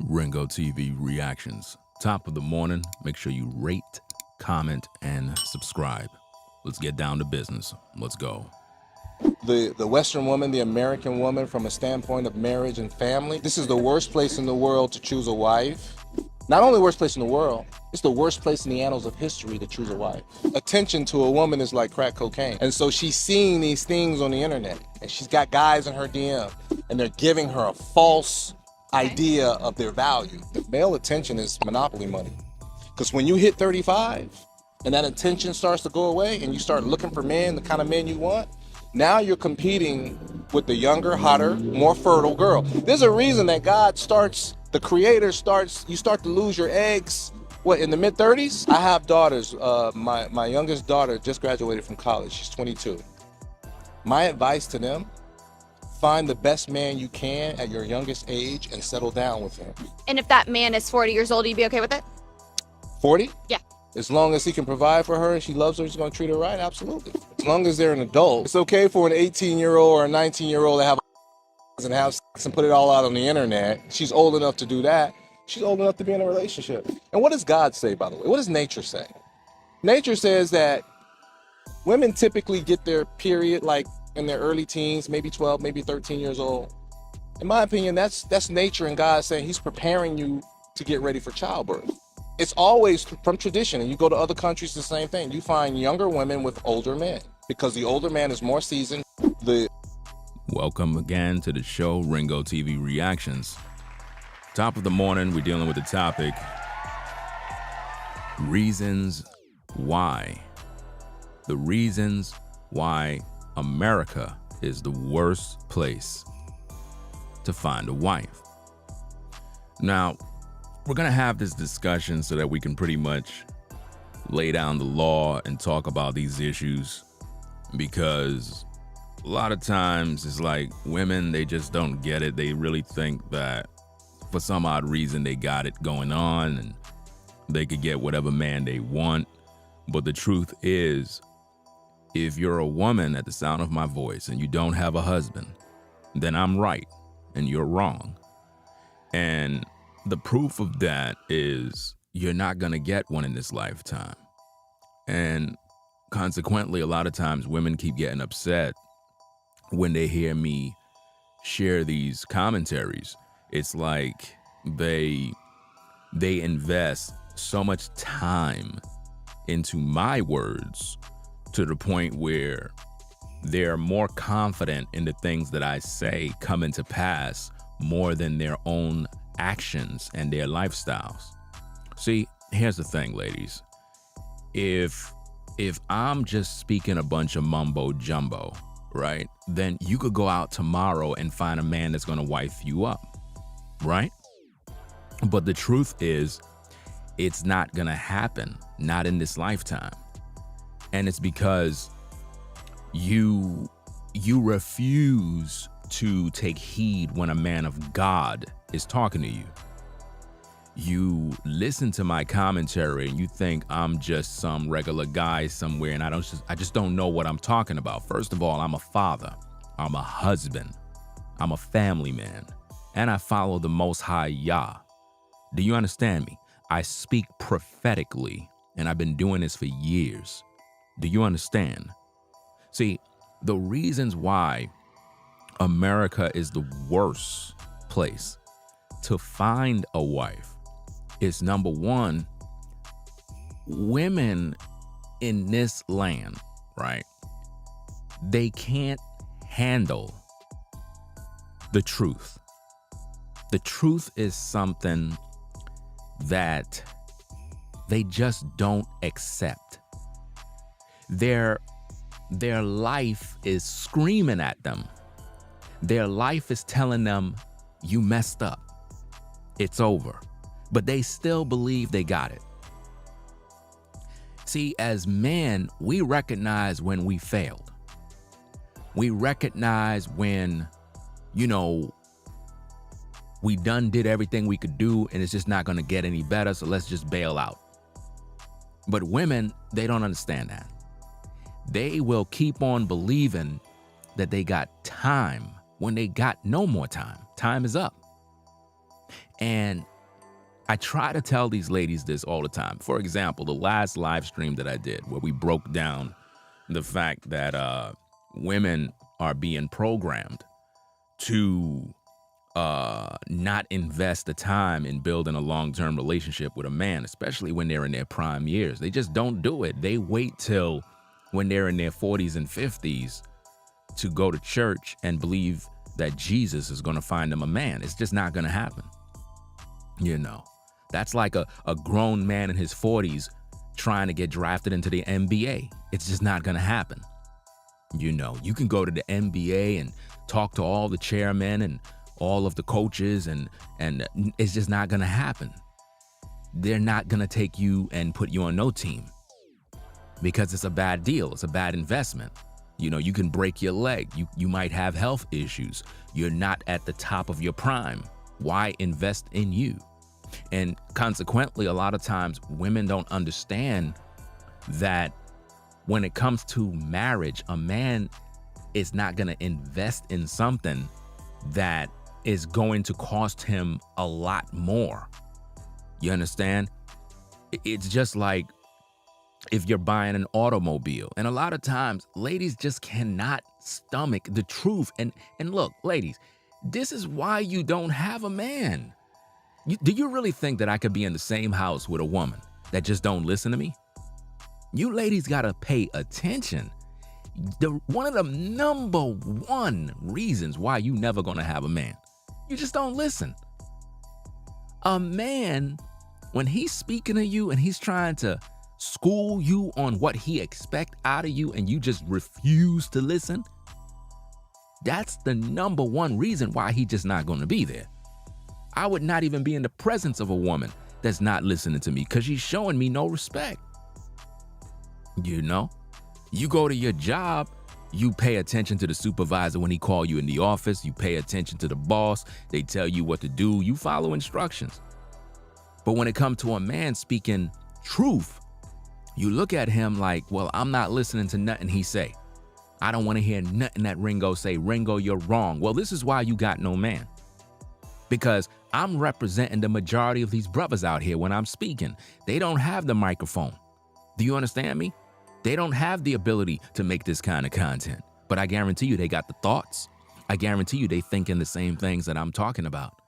Ringo TV reactions. Top of the morning. Make sure you rate, comment, and subscribe. Let's get down to business. Let's go. The Western woman, the American woman, from a standpoint of marriage and family, this is the worst place in the world to choose a wife. Not only the worst place in the world, it's the worst place in the annals of history to choose a wife. Attention to a woman is like crack cocaine. And so she's seeing these things on the internet, and she's got guys in her DM, and they're giving her a false idea of their value. The male attention is monopoly money. Because when you hit 35 and that attention starts to go away and you start looking for men, the kind of men you want, now you're competing with the younger, hotter, more fertile girl. There's a reason that the creator starts, you start to lose your eggs, in the mid-30s? I have daughters. My youngest daughter just graduated from college. She's 22. My advice to them, find the best man you can at your youngest age and settle down with him. And if that man is 40 years old, you'd be okay with it? 40? Yeah. As long as he can provide for her and she loves her, he's going to treat her right, absolutely. As long as they're an adult. It's okay for an 18-year-old or a 19-year-old to have and have sex and put it all out on the internet. She's old enough to do that. She's old enough to be in a relationship. And what does God say, by the way? What does nature say? Nature says that women typically get their period like in their early teens, maybe 12, maybe 13 years old. In my opinion, that's nature and God saying he's preparing you to get ready for childbirth. It's always from tradition, and you go to other countries, the same thing. You find younger women with older men because the older man is more seasoned. Welcome again to the show, Ringo TV Reactions. Top of the morning, we're dealing with the topic, reasons why. The reasons why America is the worst place to find a wife. Now, we're going to have this discussion so that we can pretty much lay down the law and talk about these issues, because a lot of times it's like women, they just don't get it. They really think that for some odd reason they got it going on and they could get whatever man they want. But the truth is, if you're a woman at the sound of my voice and you don't have a husband, then I'm right and you're wrong. And the proof of that is you're not going to get one in this lifetime. And consequently, a lot of times women keep getting upset when they hear me share these commentaries. It's like they invest so much time into my words to the point where they're more confident in the things that I say coming to pass more than their own actions and their lifestyles. See, here's the thing, ladies. If I'm just speaking a bunch of mumbo jumbo, right, then you could go out tomorrow and find a man that's going to wife you up, right? But the truth is, it's not going to happen, not in this lifetime. And it's because you refuse to take heed when a man of God is talking to you. You listen to my commentary and you think I'm just some regular guy somewhere, and I just don't know what I'm talking about. First of all, I'm a father, I'm a husband, I'm a family man, and I follow the Most High Yah. Do you understand me? I speak prophetically, and I've been doing this for years. Do you understand? See, the reasons why America is the worst place to find a wife is, number one, women in this land, right? They can't handle the truth. The truth is something that they just don't accept. Their life is screaming at them. Their life is telling them, you messed up. It's over. But they still believe they got it. See, as men, we recognize when we failed. We recognize when, we did everything we could do and it's just not going to get any better, so let's just bail out. But women, they don't understand that. They will keep on believing that they got time when they got no more time. Time is up. And I try to tell these ladies this all the time. For example, the last live stream that I did where we broke down the fact that women are being programmed to not invest the time in building a long-term relationship with a man, especially when they're in their prime years. They just don't do it. They wait till when they're in their 40s and 50s to go to church and believe that Jesus is going to find them a man. It's just not going to happen. You know, that's like a grown man in his 40s trying to get drafted into the NBA. It's just not going to happen. You know, you can go to the NBA and talk to all the chairmen and all of the coaches, and it's just not going to happen. They're not going to take you and put you on no team because it's a bad deal. It's a bad investment. You know, you can break your leg. You might have health issues. You're not at the top of your prime. Why invest in you? And consequently, a lot of times women don't understand that when it comes to marriage, a man is not going to invest in something that is going to cost him a lot more. You understand? It's just like if you're buying an automobile, and a lot of times ladies just cannot stomach the truth. And look, ladies, this is why you don't have a man. Do you really think that I could be in the same house with a woman that just don't listen to me? You ladies gotta pay attention. One of the number one reasons why you never gonna have a man, you just don't listen. A man, when he's speaking to you and he's trying to school you on what he expects out of you and you just refuse to listen, that's the number one reason why he's just not gonna be there. I would not even be in the presence of a woman that's not listening to me because she's showing me no respect. You know, you go to your job, you pay attention to the supervisor when he call you in the office, you pay attention to the boss, they tell you what to do, you follow instructions. But when it comes to a man speaking truth, you look at him like, well, I'm not listening to nothing he say. I don't want to hear nothing that Ringo say. Ringo, you're wrong. Well, this is why you got no man. Because I'm representing the majority of these brothers out here when I'm speaking. They don't have the microphone. Do you understand me? They don't have the ability to make this kind of content. But I guarantee you they got the thoughts. I guarantee you they thinking the same things that I'm talking about.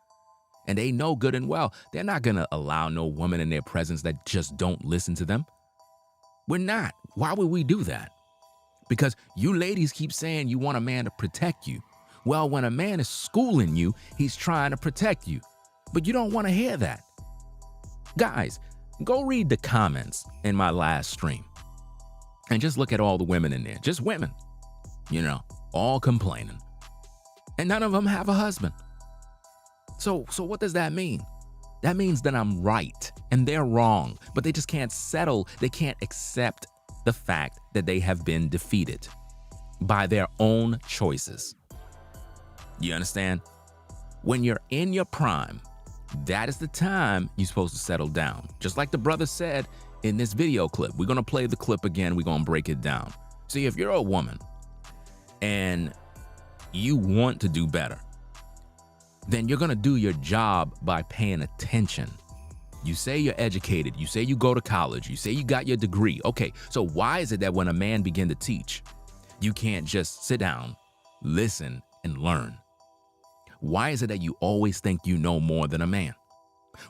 And they know good and well they're not going to allow no woman in their presence that just don't listen to them. We're not. Why would we do that? Because you ladies keep saying you want a man to protect you. Well, when a man is schooling you, he's trying to protect you. But you don't want to hear that. Guys, go read the comments in my last stream. And just look at all the women in there. Just women. You know, all complaining. And none of them have a husband. So what does that mean? That means that I'm right and they're wrong. But they just can't settle. They can't accept the fact that they have been defeated by their own choices. You understand? When you're in your prime, that is the time you're supposed to settle down. Just like the brother said in this video clip. We're going to play the clip again. We're going to break it down. See, if you're a woman and you want to do better, then you're going to do your job by paying attention. You say you're educated. You say you go to college. You say you got your degree. Okay, so why is it that when a man begin to teach, you can't just sit down, listen, and learn? Why is it that you always think you know more than a man?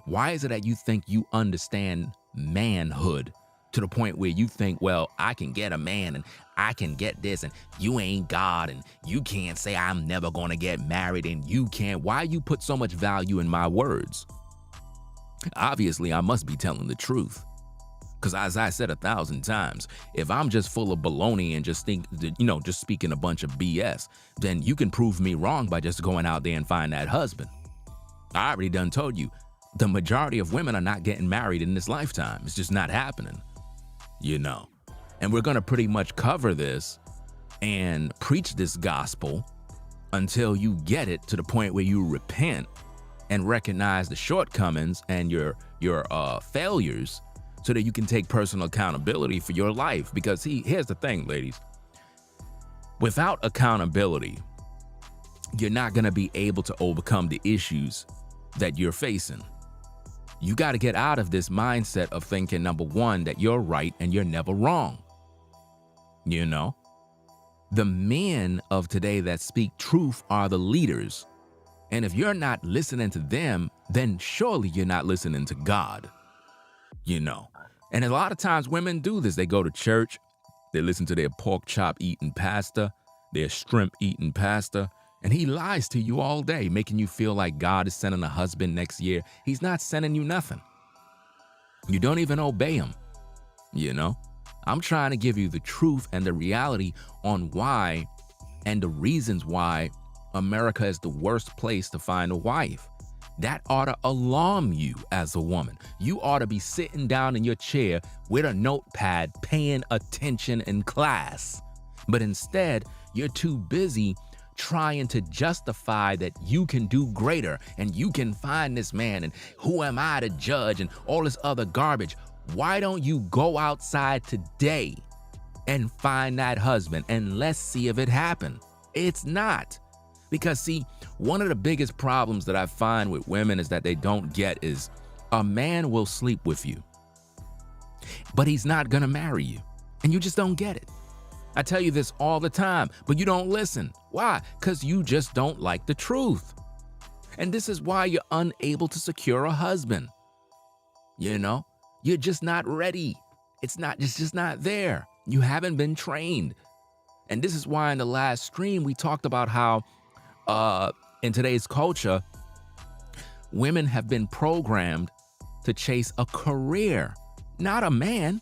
Why is it that you think you understand manhood to the point where you think, well, I can get a man and I can get this and you ain't God and you can't say I'm never going to get married and you can't. Why you put so much value in my words? Obviously, I must be telling the truth. Because as I said 1,000 times, if I'm just full of baloney and just just speaking a bunch of BS, then you can prove me wrong by just going out there and find that husband. I already done told you, the majority of women are not getting married in this lifetime. It's just not happening, you know. And we're going to pretty much cover this and preach this gospel until you get it to the point where you repent and recognize the shortcomings and your failures, so that you can take personal accountability for your life. Because here's the thing, ladies. Without accountability, you're not going to be able to overcome the issues that you're facing. You got to get out of this mindset of thinking, number one, that you're right and you're never wrong. You know, the men of today that speak truth are the leaders. And if you're not listening to them, then surely you're not listening to God. You know, and a lot of times women do this. They go to church, they listen to their pork chop eating pastor, their shrimp eating pastor, and he lies to you all day, making you feel like God is sending a husband next year. He's not sending you nothing. You don't even obey him. You know, I'm trying to give you the truth and the reality on why and the reasons why America is the worst place to find a wife. That ought to alarm you as a woman. You ought to be sitting down in your chair with a notepad paying attention in class. But instead, you're too busy trying to justify that you can do greater and you can find this man and who am I to judge and all this other garbage. Why don't you go outside today and find that husband and let's see if it happened? It's not. Because see, one of the biggest problems that I find with women is that they don't get is a man will sleep with you, but he's not gonna marry you. And you just don't get it. I tell you this all the time, but you don't listen. Why? Because you just don't like the truth. And this is why you're unable to secure a husband. You know, you're just not ready. It's just not there. You haven't been trained. And this is why in the last stream, we talked about how in today's culture, women have been programmed to chase a career, not a man.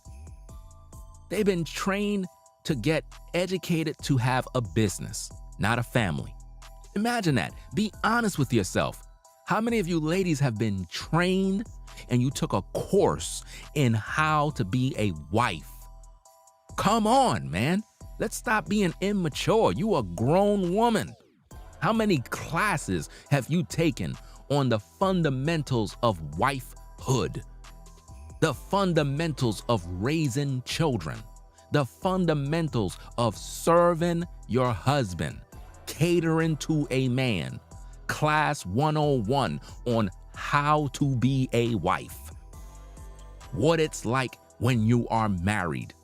They've been trained to get educated to have a business, not a family. Imagine that. Be honest with yourself. How many of you ladies have been trained and you took a course in how to be a wife? Come on, man. Let's stop being immature. You a grown woman. How many classes have you taken on the fundamentals of wifehood? The fundamentals of raising children? The fundamentals of serving your husband, catering to a man? Class 101 on how to be a wife. What it's like when you are married.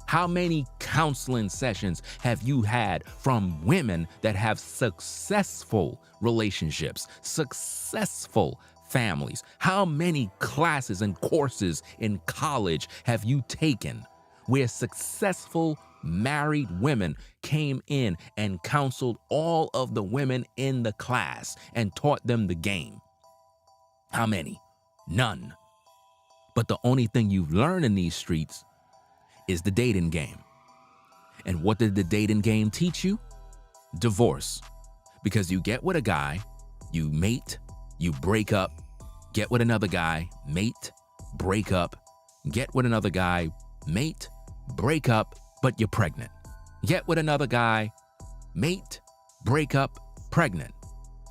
How many counseling sessions have you had from women that have successful relationships, successful families? How many classes and courses in college have you taken where successful married women came in and counseled all of the women in the class and taught them the game? How many? None. But the only thing you've learned in these streets is the dating game. And what did the dating game teach you? Divorce. Because you get with a guy, you mate, you break up, get with another guy, mate, break up, get with another guy, mate, break up, but you're pregnant. Get with another guy, mate, break up, pregnant.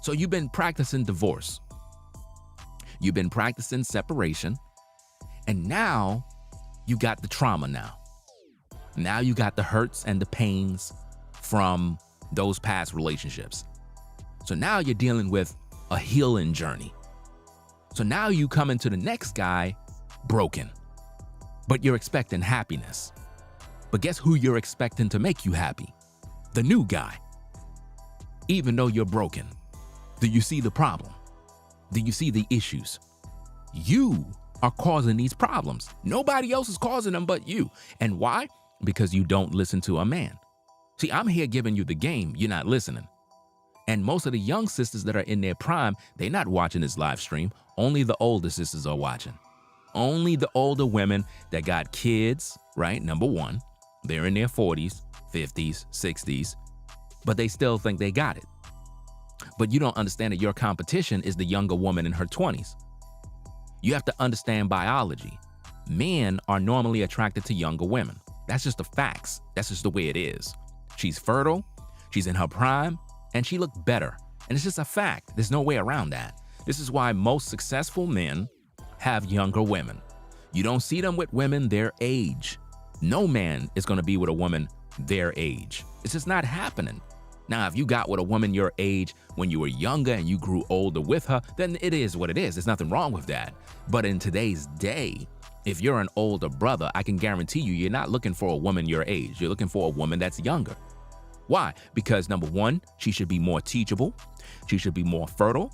So you've been practicing divorce. You've been practicing separation. And now you got the trauma now. Now you got the hurts and the pains from those past relationships. So now you're dealing with a healing journey. So now you come into the next guy broken, but you're expecting happiness. But guess who you're expecting to make you happy? The new guy. Even though you're broken. Do you see the problem? Do you see the issues? You are causing these problems. Nobody else is causing them but you. And why? Because you don't listen to a man. See, I'm here giving you the game. You're not listening. And most of the young sisters that are in their prime, they're not watching this live stream. Only the older sisters are watching. Only the older women that got kids, right? Number one, they're in their 40s, 50s, 60s, but they still think they got it. But you don't understand that your competition is the younger woman in her 20s. You have to understand biology. Men are normally attracted to younger women. That's just the facts. That's just the way it is. She's fertile, she's in her prime, and she looked better. And it's just a fact. There's no way around that. This is why most successful men have younger women. You don't see them with women their age. No man is going to be with a woman their age. It's just not happening. Now, if you got with a woman your age when you were younger and you grew older with her, then it is what it is. There's nothing wrong with that. But in today's day, if you're an older brother, I can guarantee you're not looking for a woman your age. You're looking for a woman that's younger. Why? Because number one, she should be more teachable. She should be more fertile.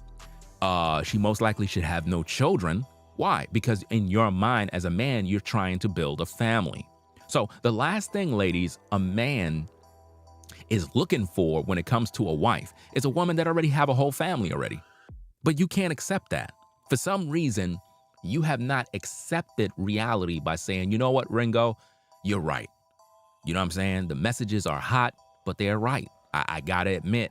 She most likely should have no children. Why? Because in your mind as a man, you're trying to build a family. So the last thing, ladies, a man is looking for when it comes to a wife is a woman that already have a whole family already. But you can't accept that. For some reason, you have not accepted reality by saying, you know what, Ringo, you're right. You know what I'm saying? The messages are hot, but they're right. I gotta admit,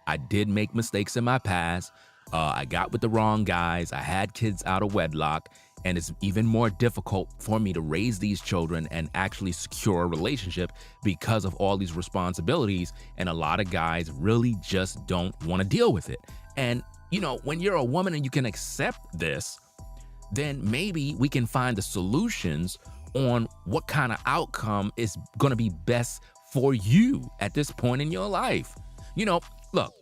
I did make mistakes in my past. I got with the wrong guys. I had kids out of wedlock. And it's even more difficult for me to raise these children and actually secure a relationship because of all these responsibilities. And a lot of guys really just don't want to deal with it. And, you know, when you're a woman and you can accept this, then maybe we can find the solutions on what kind of outcome is going to be best for you at this point in your life. You know, look.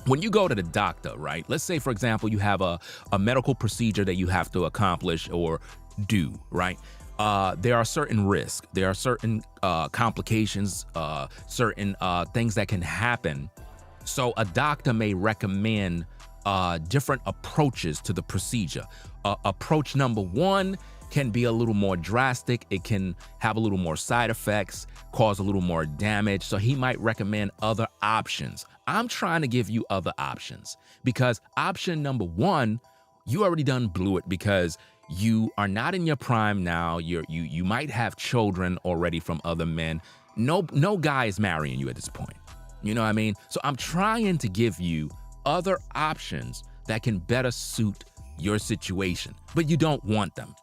When you go to the doctor, right? Let's say, for example, you have a medical procedure that you have to accomplish or do, right? There are certain risks. There are certain complications, certain things that can happen. So a doctor may recommend different approaches to the procedure. Approach number one can be a little more drastic. It can have a little more side effects, cause a little more damage. So he might recommend other options. I'm trying to give you other options because option number one, you already done blew it because you are not in your prime now. You might have children already from other men. No guy is marrying you at this point. You know what I mean? So I'm trying to give you other options that can better suit your situation, but you don't want them.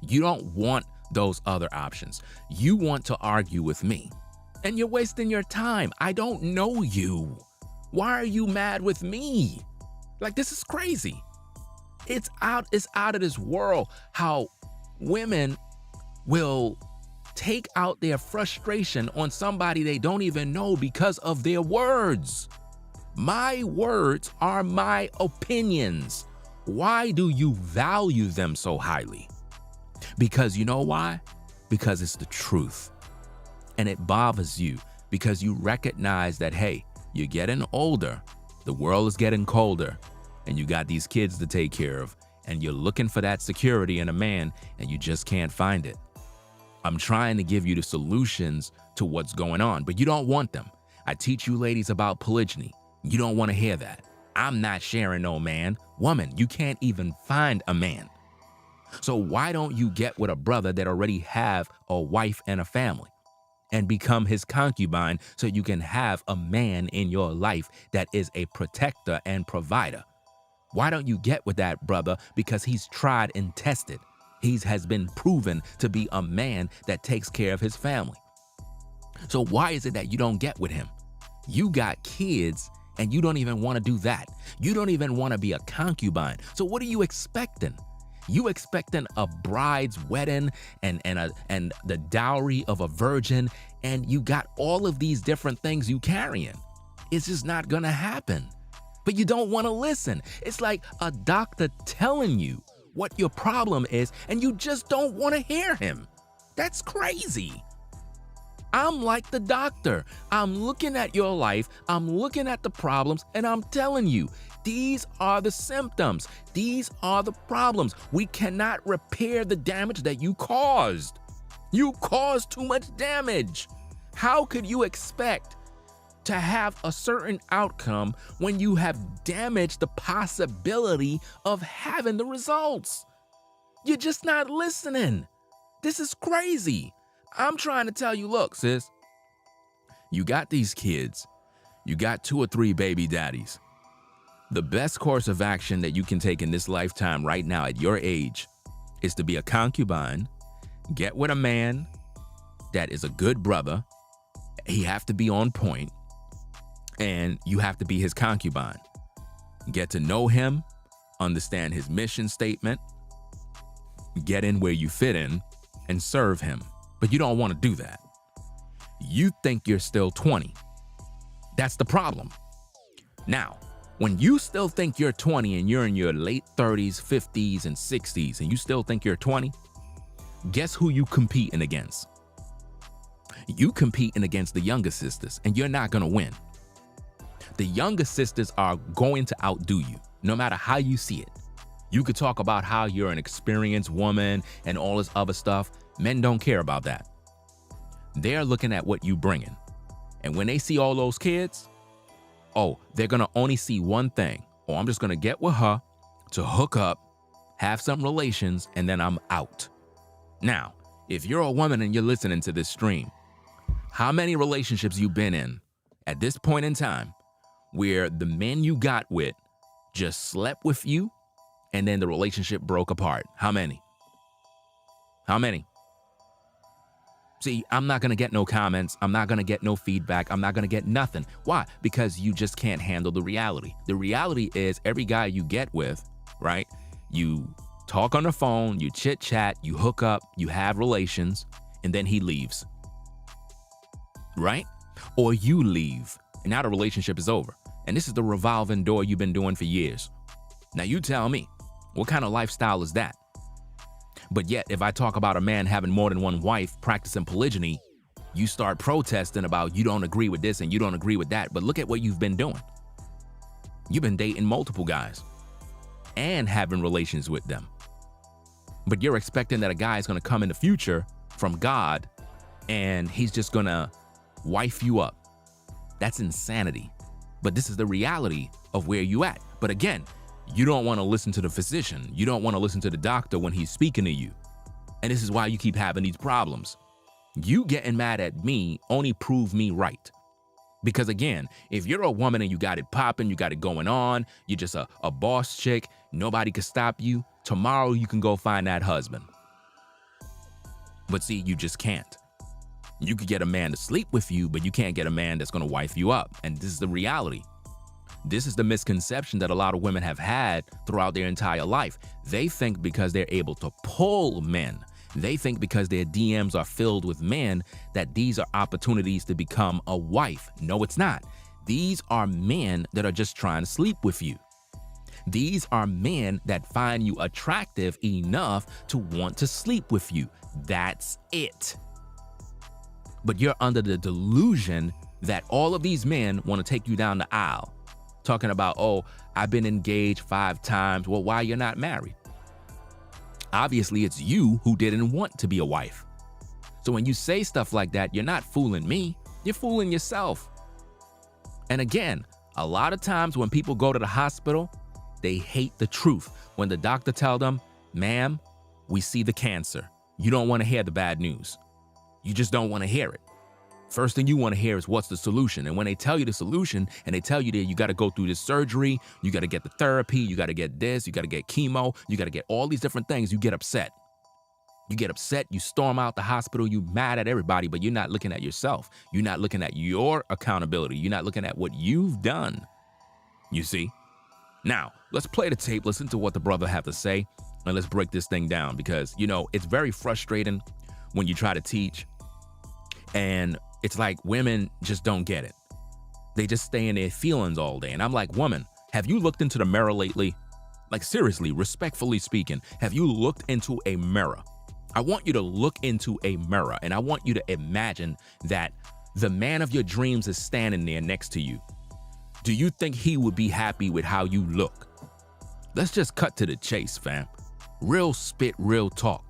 You don't want those other options. You want to argue with me. And you're wasting your time. I don't know you. Why are you mad with me? Like, this is crazy. It's out of this world how women will take out their frustration on somebody they don't even know because of their words. My words are my opinions. Why do you value them so highly? Because you know why? Because it's the truth. And it bothers you because you recognize that, hey, you're getting older, the world is getting colder, and you got these kids to take care of, and you're looking for that security in a man, and you just can't find it. I'm trying to give you the solutions to what's going on, but you don't want them. I teach you ladies about polygyny. You don't want to hear that. I'm not sharing no man. Woman, you can't even find a man. So why don't you get with a brother that already have a wife and a family and become his concubine so you can have a man in your life that is a protector and provider? Why don't you get with that brother? Because he's tried and tested. He has been proven to be a man that takes care of his family. So why is it that you don't get with him? You got kids and you don't even want to do that. You don't even want to be a concubine. So what are you expecting? You expecting a bride's wedding and the dowry of a virgin, and you got all of these different things you carrying. It's just not gonna happen. But you don't want to listen. It's like a doctor telling you what your problem is, and you just don't want to hear him. That's crazy. I'm like the doctor. I'm looking at your life, I'm looking at the problems, and I'm telling you, these are the symptoms. These are the problems. We cannot repair the damage that you caused. You caused too much damage. How could you expect to have a certain outcome when you have damaged the possibility of having the results? You're just not listening. This is crazy. I'm trying to tell you, look, sis, you got these kids. You got 2 or 3 baby daddies. The best course of action that you can take in this lifetime right now at your age is to be a concubine, get with a man that is a good brother. He have to be on point, and you have to be his concubine. Get to know him, understand his mission statement, get in where you fit in, and serve him. But you don't want to do that. You think you're still 20. That's the problem. Now, when you still think you're 20 and you're in your late 30s, 50s, and 60s, and you still think you're 20, guess who you competing against? You competing against the younger sisters, and you're not gonna win. The younger sisters are going to outdo you, no matter how you see it. You could talk about how you're an experienced woman and all this other stuff. Men don't care about that. They're looking at what you bringing. And when they see all those kids, oh, they're gonna only see one thing. Oh, I'm just gonna get with her to hook up, have some relations, and then I'm out. Now, if you're a woman and you're listening to this stream, how many relationships you've been in at this point in time where the men you got with just slept with you and then the relationship broke apart? How many? How many? See, I'm not gonna get no comments. I'm not gonna get no feedback. I'm not gonna get nothing. Why? Because you just can't handle the reality. The reality is every guy you get with, right? You talk on the phone, you chit chat, you hook up, you have relations, and then he leaves, right? Or you leave, and now the relationship is over. And this is the revolving door you've been doing for years. Now you tell me, what kind of lifestyle is that? But yet, if I talk about a man having more than one wife, practicing polygyny, you start protesting about you don't agree with this and you don't agree with that. But look at what you've been doing. You've been dating multiple guys and having relations with them. But you're expecting that a guy is going to come in the future from God and he's just going to wife you up. That's insanity. But this is the reality of where you at. But again, you don't want to listen to the physician. You don't want to listen to the doctor when he's speaking to you. And this is why you keep having these problems. You getting mad at me only prove me right. Because again, if you're a woman and you got it popping, you got it going on, you're just a boss chick, nobody can stop you, tomorrow you can go find that husband. But see, you just can't. You could get a man to sleep with you, but you can't get a man that's going to wife you up. And this is the reality. This is the misconception that a lot of women have had throughout their entire life. They think because they're able to pull men, they think because their DMs are filled with men, that these are opportunities to become a wife. No, it's not. These are men that are just trying to sleep with you. These are men that find you attractive enough to want to sleep with you. That's it. But you're under the delusion that all of these men want to take you down the aisle. Talking about, oh, I've been engaged 5 times. Well, why you're not married? Obviously, it's you who didn't want to be a wife. So when you say stuff like that, you're not fooling me. You're fooling yourself. And again, a lot of times when people go to the hospital, they hate the truth. When the doctor tells them, ma'am, we see the cancer. You don't want to hear the bad news. You just don't want to hear it. First thing you want to hear is what's the solution. And when they tell you the solution and they tell you that you got to go through this surgery, you got to get the therapy, you got to get this, you got to get chemo, you got to get all these different things, you get upset. You get upset, you storm out the hospital, you mad at everybody, but you're not looking at yourself. You're not looking at your accountability. You're not looking at what you've done. You see? Now, let's play the tape, listen to what the brother have to say, and let's break this thing down because, you know, it's very frustrating when you try to teach and it's like women just don't get it. They just stay in their feelings all day. And I'm like, woman, have you looked into the mirror lately? Like seriously, respectfully speaking, have you looked into a mirror? I want you to look into a mirror and I want you to imagine that the man of your dreams is standing there next to you. Do you think he would be happy with how you look? Let's just cut to the chase, fam. Real spit, real talk.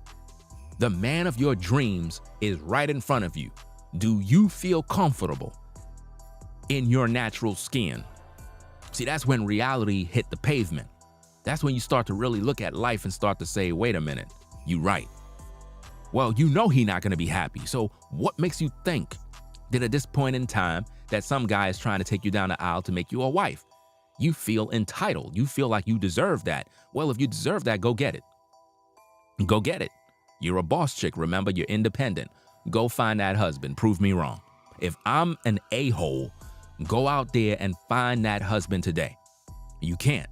The man of your dreams is right in front of you. Do you feel comfortable in your natural skin? See, that's when reality hit the pavement. That's when you start to really look at life and start to say, wait a minute, you right. Well, you know he's not going to be happy. So what makes you think that at this point in time that some guy is trying to take you down the aisle to make you a wife? You feel entitled. You feel like you deserve that. Well, if you deserve that, go get it. Go get it. You're a boss chick. Remember, you're independent. Go find that husband. Prove me wrong. If I'm an a-hole, go out there and find that husband today. You can't.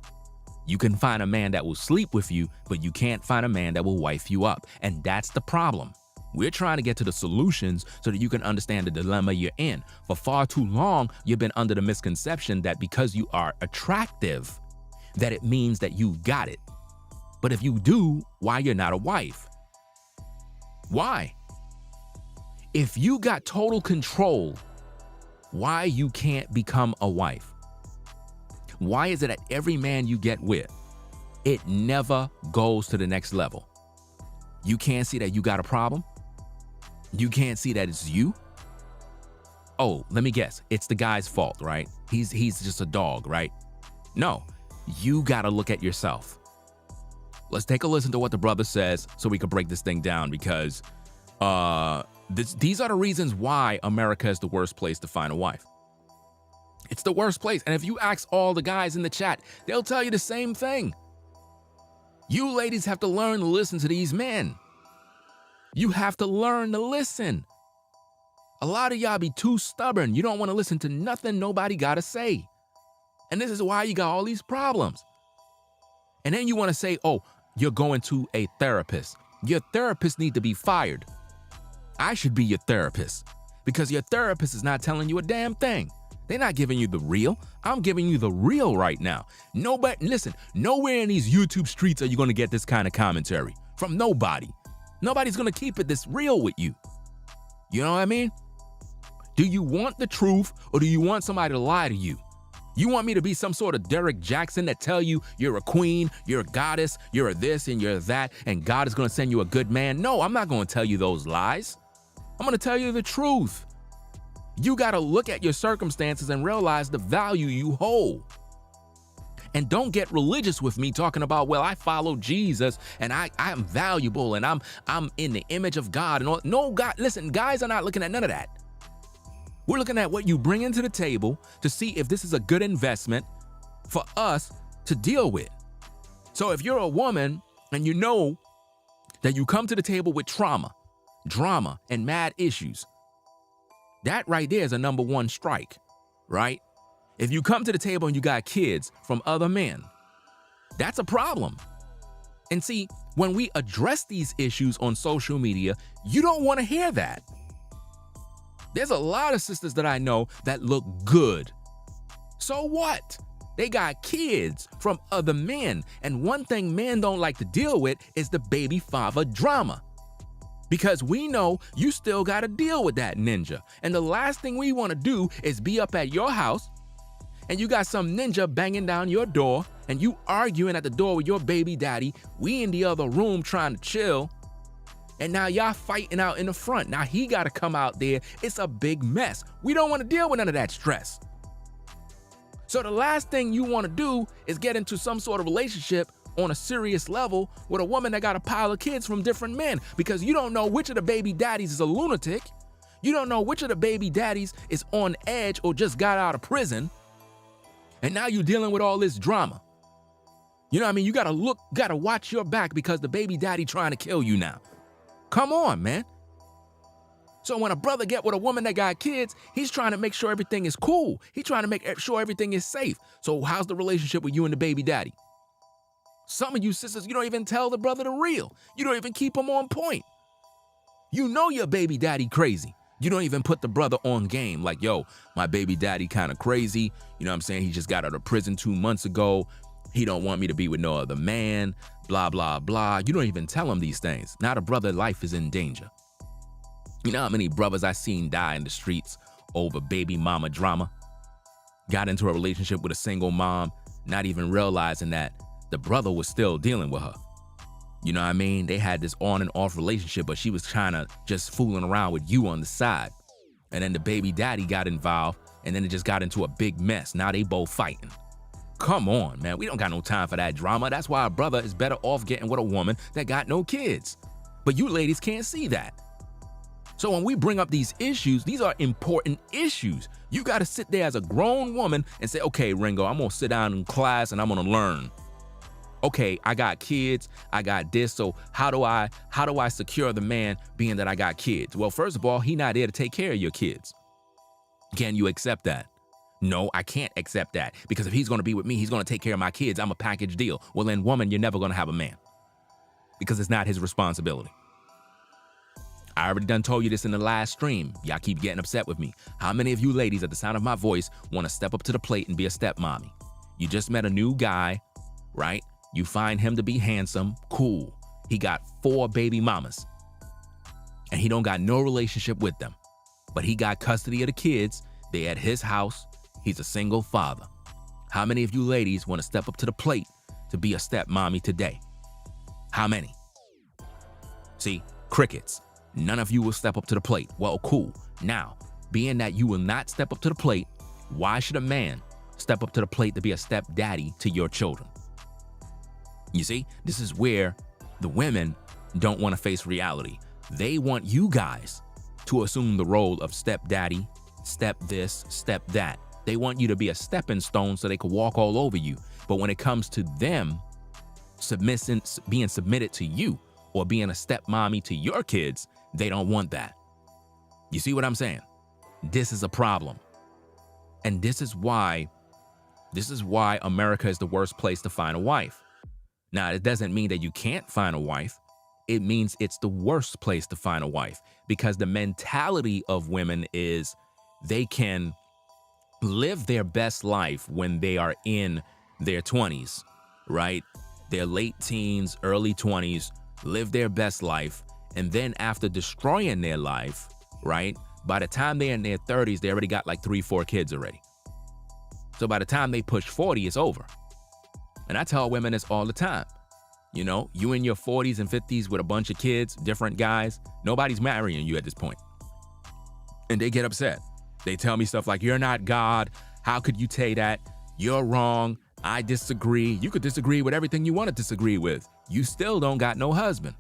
You can find a man that will sleep with you, but you can't find a man that will wife you up. And that's the problem. We're trying to get to the solutions so that you can understand the dilemma you're in. For far too long, you've been under the misconception that because you are attractive, that it means that you got it. But if you do, why you're not a wife? Why? If you got total control, why you can't become a wife? Why is it that every man you get with, it never goes to the next level? You can't see that you got a problem? You can't see that it's you? Oh, let me guess. It's the guy's fault, right? He's just a dog, right? No, you got to look at yourself. Let's take a listen to what the brother says so we can break this thing down, because these are the reasons why America is the worst place to find a wife. It's the worst place. And if you ask all the guys in the chat, they'll tell you the same thing. You ladies have to learn to listen to these men. You have to learn to listen. A lot of y'all be too stubborn. You don't want to listen to nothing nobody got to say. And this is why you got all these problems. And then you want to say, oh, you're going to a therapist. Your therapist need to be fired. I should be your therapist, because your therapist is not telling you a damn thing. They're not giving you the real. I'm giving you the real right now. Nobody, listen, nowhere in these YouTube streets are you going to get this kind of commentary from nobody. Nobody's going to keep it this real with you. You know what I mean? Do you want the truth, or do you want somebody to lie to you? You want me to be some sort of Derek Jackson that tell you you're a queen, you're a goddess, you're a this and you're that, and God is going to send you a good man? No, I'm not going to tell you those lies. I'm going to tell you the truth. You got to look at your circumstances and realize the value you hold. And don't get religious with me talking about, well, I follow Jesus and I'm valuable and I'm in the image of God and all. No, God, listen, guys are not looking at none of that. We're looking at what you bring into the table to see if this is a good investment for us to deal with. So if you're a woman and you know that you come to the table with trauma, drama, and mad issues, that right there is a number one strike, right? If you come to the table and you got kids from other men, that's a problem. And see, when we address these issues on social media, you don't want to hear that. There's a lot of sisters that I know that look good. So what? They got kids from other men. And one thing men don't like to deal with is the baby father drama. Because we know you still got to deal with that ninja. And the last thing we want to do is be up at your house and you got some ninja banging down your door and you arguing at the door with your baby daddy. We in the other room trying to chill. And now y'all fighting out in the front. Now he got to come out there. It's a big mess. We don't want to deal with none of that stress. So the last thing you want to do is get into some sort of relationship on a serious level with a woman that got a pile of kids from different men, because you don't know which of the baby daddies is a lunatic. You don't know which of the baby daddies is on edge or just got out of prison. And now you're dealing with all this drama. You know what I mean? You gotta watch your back, because the baby daddy trying to kill you now. Come on, man. So when a brother get with a woman that got kids, he's trying to make sure everything is cool. He's trying to make sure everything is safe. So how's the relationship with you and the baby daddy? Some of you sisters, you don't even tell the brother the real. You don't even keep him on point. You know your baby daddy crazy. You don't even put the brother on game. Like, yo, my baby daddy kind of crazy. You know what I'm saying? He just got out of prison 2 months ago. He don't want me to be with no other man. Blah, blah, blah. You don't even tell him these things. Now the brother's life is in danger. You know how many brothers I seen die in the streets over baby mama drama? Got into a relationship with a single mom, not even realizing that the brother was still dealing with her. You know what I mean? They had this on and off relationship, but she was trying to just fooling around with you on the side. And then the baby daddy got involved, and then it just got into a big mess. Now they both fighting. Come on, man. We don't got no time for that drama. That's why a brother is better off getting with a woman that got no kids. But you ladies can't see that. So when we bring up these issues, these are important issues. You got to sit there as a grown woman and say, okay, Ringo, I'm going to sit down in class and I'm going to learn. Okay, I got kids, I got this, so how do I secure the man being that I got kids? Well, first of all, he not there to take care of your kids. Can you accept that? No, I can't accept that, because if he's going to be with me, he's going to take care of my kids. I'm a package deal. Well, then, woman, you're never going to have a man, because it's not his responsibility. I already done told you this in the last stream. Y'all keep getting upset with me. How many of you ladies at the sound of my voice want to step up to the plate and be a stepmommy? You just met a new guy, right? You find him to be handsome, cool. He got 4 baby mamas and he don't got no relationship with them, but he got custody of the kids. They at his house. He's a single father. How many of you ladies want to step up to the plate to be a stepmommy today? How many? See, crickets. None of you will step up to the plate. Well, cool. Now, being that you will not step up to the plate, why should a man step up to the plate to be a stepdaddy to your children? You see, this is where the women don't want to face reality. They want you guys to assume the role of stepdaddy, step this, step that. They want you to be a stepping stone so they can walk all over you. But when it comes to them being submitted to you or being a stepmommy to your kids, they don't want that. You see what I'm saying? This is a problem. And this is why America is the worst place to find a wife. Now, it doesn't mean that you can't find a wife. It means it's the worst place to find a wife because the mentality of women is they can live their best life when they are in their 20s, right? Their late teens, early 20s, live their best life. And then after destroying their life, right? By the time they're in their 30s, they already got like 3-4 kids already. So by the time they push 40, it's over. And I tell women this all the time. You know, you in your 40s and 50s with a bunch of kids, different guys, nobody's marrying you at this point. And they get upset. They tell me stuff like, you're not God. How could you say that? You're wrong. I disagree. You could disagree with everything you want to disagree with. You still don't got no husband.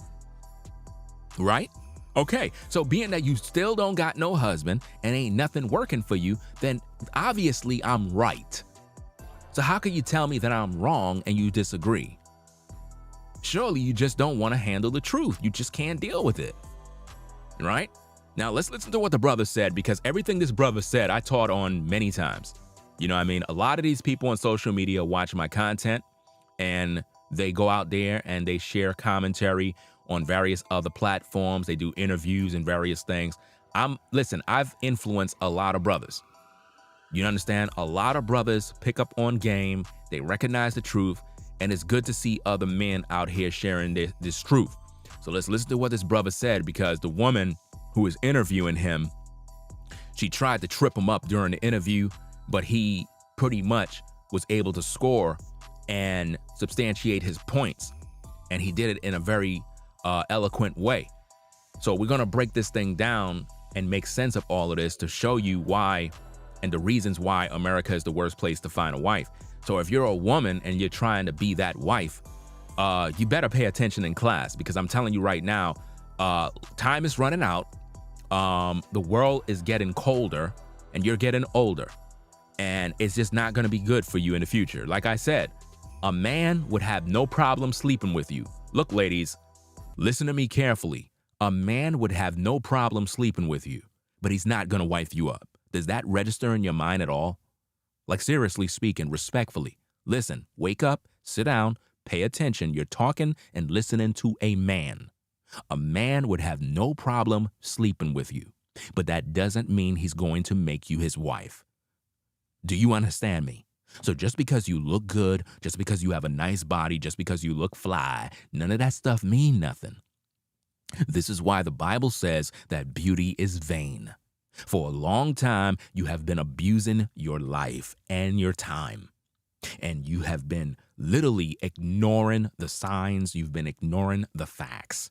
Right? Okay, so being that you still don't got no husband and ain't nothing working for you, then obviously I'm right. So how can you tell me that I'm wrong and you disagree? Surely you just don't want to handle the truth. You just can't deal with it. Right? Now let's listen to what the brother said, because everything this brother said, I taught on many times. You know what I mean? A lot of these people on social media watch my content and they go out there and they share commentary on various other platforms. They do interviews and various things. Listen, I've influenced a lot of brothers. You understand? A lot of brothers pick up on game. They recognize the truth. And it's good to see other men out here sharing this truth. So let's listen to what this brother said, because the woman who is interviewing him, she tried to trip him up during the interview, but he pretty much was able to score and substantiate his points. And he did it in a very eloquent way. So we're going to break this thing down and make sense of all of this to show you why and the reasons why America is the worst place to find a wife. So if you're a woman and you're trying to be that wife, you better pay attention in class, because I'm telling you right now, time is running out. The world is getting colder and you're getting older, and it's just not going to be good for you in the future. Like I said, a man would have no problem sleeping with you. Look, ladies, listen to me carefully. A man would have no problem sleeping with you, but he's not going to wife you up. Does that register in your mind at all? Like, seriously speaking, respectfully, listen, wake up, sit down, pay attention. You're talking and listening to a man. A man would have no problem sleeping with you, but that doesn't mean he's going to make you his wife. Do you understand me? So just because you look good, just because you have a nice body, just because you look fly, none of that stuff mean nothing. This is why the Bible says that beauty is vain. For a long time, you have been abusing your life and your time. And you have been literally ignoring the signs. You've been ignoring the facts.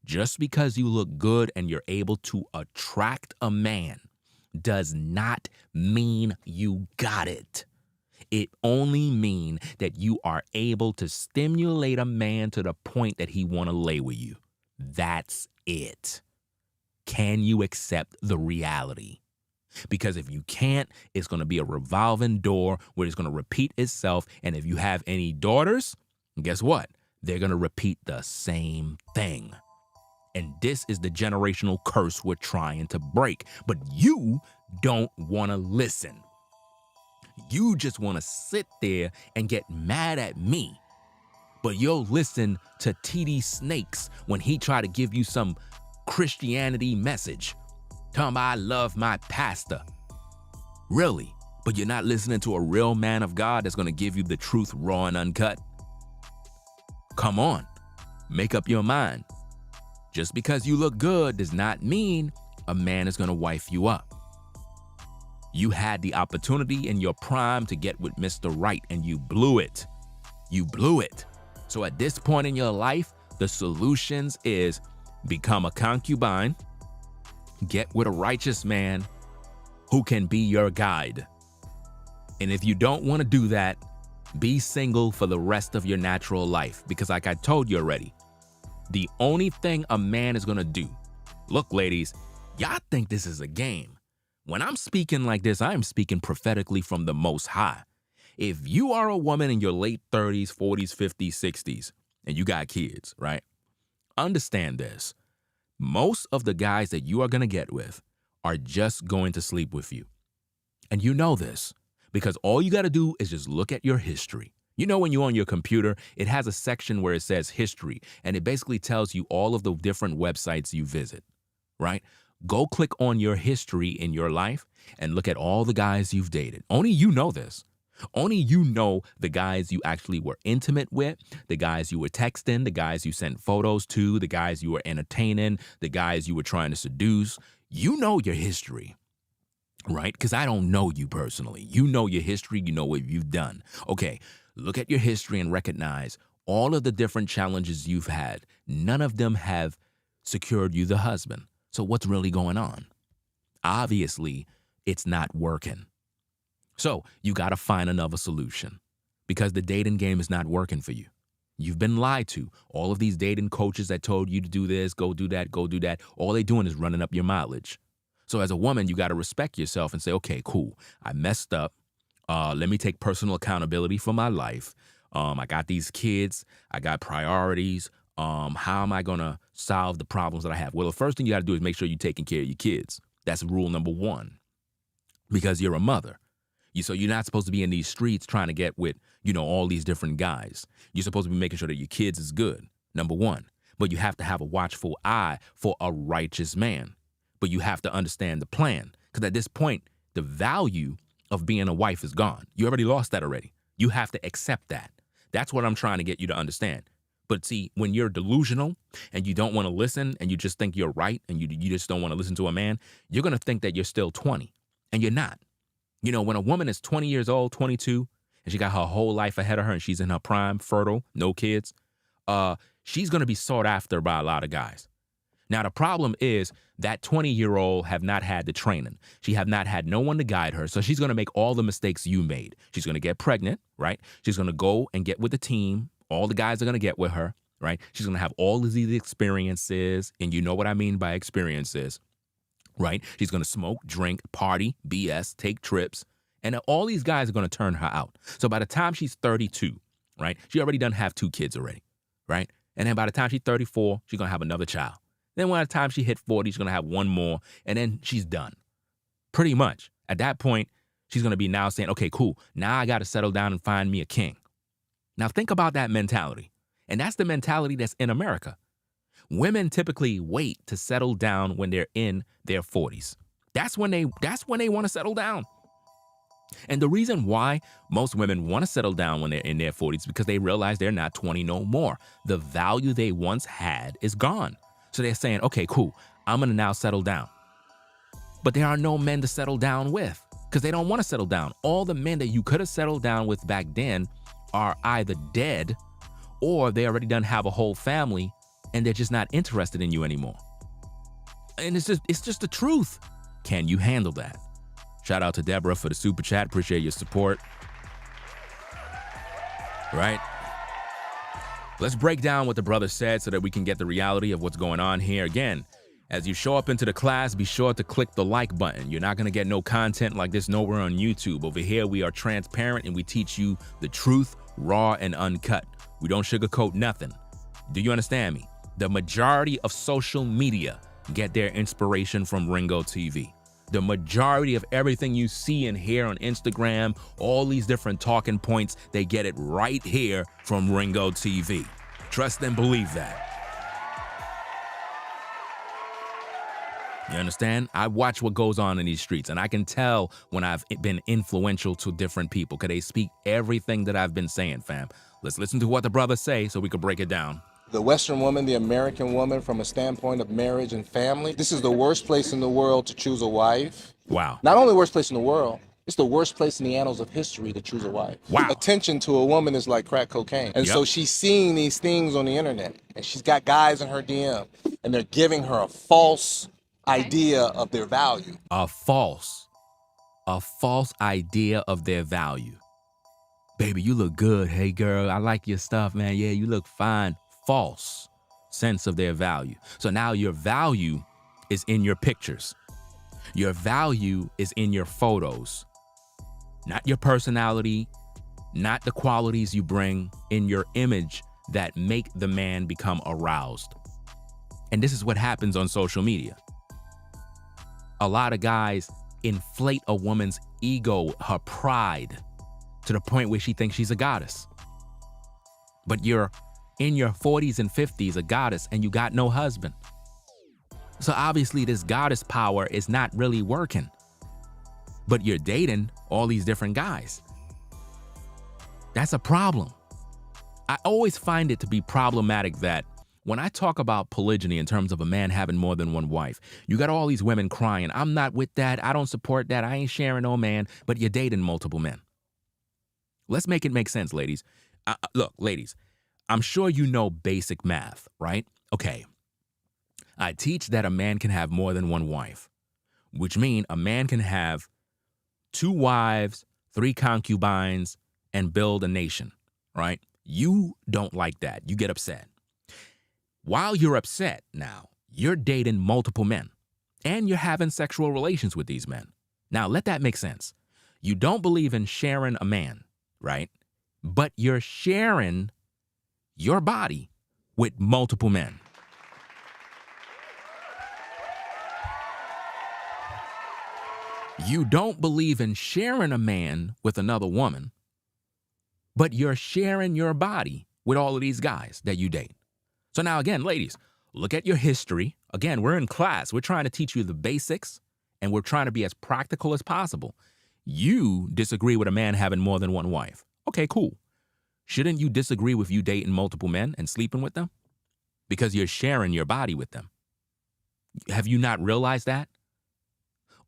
Just because you look good and you're able to attract a man does not mean you got it. It only means that you are able to stimulate a man to the point that he want to lay with you. That's it. Can you accept the reality? Because if you can't, it's going to be a revolving door where it's going to repeat itself. And if you have any daughters, guess what? They're going to repeat the same thing. And this is the generational curse we're trying to break. But you don't want to listen. You just want to sit there and get mad at me. But you'll listen to TD Snakes when he try to give you some Christianity message. Talking about I love my pastor. Really? But you're not listening to a real man of God that's going to give you the truth raw and uncut? Come on, make up your mind. Just because you look good does not mean a man is going to wife you up. You had the opportunity in your prime to get with Mr. Right and you blew it. You blew it. So at this point in your life, the solutions is become a concubine, get with a righteous man who can be your guide. And if you don't want to do that, be single for the rest of your natural life. Because like I told you already, the only thing a man is going to do, look, ladies, y'all think this is a game. When I'm speaking like this, I am speaking prophetically from the Most High. If you are a woman in your late 30s, 40s, 50s, 60s, and you got kids, right? Understand this. Most of the guys that you are going to get with are just going to sleep with you. And you know this because all you got to do is just look at your history. You know, when you're on your computer, it has a section where it says history, and it basically tells you all of the different websites you visit, right? Go click on your history in your life and look at all the guys you've dated. Only you know this. Only you know the guys you actually were intimate with, the guys you were texting, the guys you sent photos to, the guys you were entertaining, the guys you were trying to seduce. You know your history, right? Because I don't know you personally. You know your history. You know what you've done. Okay, look at your history and recognize all of the different challenges you've had. None of them have secured you the husband. So what's really going on? Obviously, it's not working. So you got to find another solution because the dating game is not working for you. You've been lied to. All of these dating coaches that told you to do this, go do that, go do that. All they're doing is running up your mileage. So as a woman, you got to respect yourself and say, okay, cool. I messed up. Let me take personal accountability for my life. I got these kids. I got priorities. How am I going to solve the problems that I have? Well, the first thing you got to do is make sure you're taking care of your kids. That's rule number one because you're a mother. So you're not supposed to be in these streets trying to get with, all these different guys. You're supposed to be making sure that your kids is good, number one. But you have to have a watchful eye for a righteous man. But you have to understand the plan. Because at this point, the value of being a wife is gone. You already lost that already. You have to accept that. That's what I'm trying to get you to understand. But see, when you're delusional and you don't want to listen and you just think you're right and you just don't want to listen to a man, you're going to think that you're still 20 and you're not. When a woman is 20 years old, 22, and she got her whole life ahead of her and she's in her prime, fertile, no kids, she's going to be sought after by a lot of guys. Now, the problem is that 20-year-old have not had the training. She have not had no one to guide her, so she's going to make all the mistakes you made. She's going to get pregnant, right? She's going to go and get with the team. All the guys are going to get with her, right? She's going to have all of these experiences, and you know what I mean by experiences. Right? She's going to smoke, drink, party, BS, take trips, and all these guys are going to turn her out. So by the time she's 32, right, she already done have 2 kids already, right? And then by the time she's 34, she's going to have another child. Then by the time she hit 40, she's going to have one more, and then she's done. Pretty much. At that point, she's going to be now saying, okay, cool, now I got to settle down and find me a king. Now think about that mentality. And that's the mentality that's in America. Women typically wait to settle down when they're in their 40s. That's when they want to settle down. And the reason why most women want to settle down when they're in their 40s is because they realize they're not 20 no more. The value they once had is gone. So they're saying, okay, cool, I'm going to now settle down. But there are no men to settle down with because they don't want to settle down. All the men that you could have settled down with back then are either dead or they already done have a whole family and they're just not interested in you anymore. And it's just the truth. Can you handle that? Shout out to Deborah for the super chat. Appreciate your support. Right? Let's break down what the brother said so that we can get the reality of what's going on here. Again, as you show up into the class, be sure to click the like button. You're not going to get no content like this nowhere on YouTube. Over here, we are transparent and we teach you the truth, raw and uncut. We don't sugarcoat nothing. Do you understand me? The majority of social media get their inspiration from Ringo TV. The majority of everything you see and hear on Instagram, all these different talking points, they get it right here from Ringo TV. Trust and believe that. You understand? I watch what goes on in these streets, and I can tell when I've been influential to different people, because they speak everything that I've been saying, fam. Let's listen to what the brothers say so we can break it down. The Western woman, the American woman, from a standpoint of marriage and family, this is the worst place in the world to choose a wife. Wow. Not only the worst place in the world, it's the worst place in the annals of history to choose a wife. Wow. Attention to a woman is like crack cocaine. And so she's seeing these things on the internet, and she's got guys in her DM, and they're giving her a false idea of their value. A false idea of their value. Baby, you look good. Hey, girl, I like your stuff, man. Yeah, you look fine. False sense of their value. So now your value is in your pictures. Your value is in your photos. Not your personality, not the qualities you bring, in your image that make the man become aroused. And this is what happens on social media. A lot of guys inflate a woman's ego, her pride, to the point where she thinks she's a goddess. But you're in your 40s and 50s, a goddess, and you got no husband. So obviously this goddess power is not really working. But you're dating all these different guys. That's a problem. I always find it to be problematic that when I talk about polygyny in terms of a man having more than one wife, you got all these women crying, I'm not with that, I don't support that, I ain't sharing no man, but you're dating multiple men. Let's make it make sense, ladies. Look, ladies, I'm sure you know basic math, right? Okay. I teach that a man can have more than one wife, which means a man can have 2 wives, 3 concubines, and build a nation, right? You don't like that. You get upset. While you're upset now, you're dating multiple men and you're having sexual relations with these men. Now, let that make sense. You don't believe in sharing a man, right? But you're sharing your body with multiple men. You don't believe in sharing a man with another woman, but you're sharing your body with all of these guys that you date. So now again, ladies, look at your history. Again, we're in class. We're trying to teach you the basics, and we're trying to be as practical as possible. You disagree with a man having more than one wife. Okay, cool. Shouldn't you disagree with you dating multiple men and sleeping with them? Because you're sharing your body with them. Have you not realized that?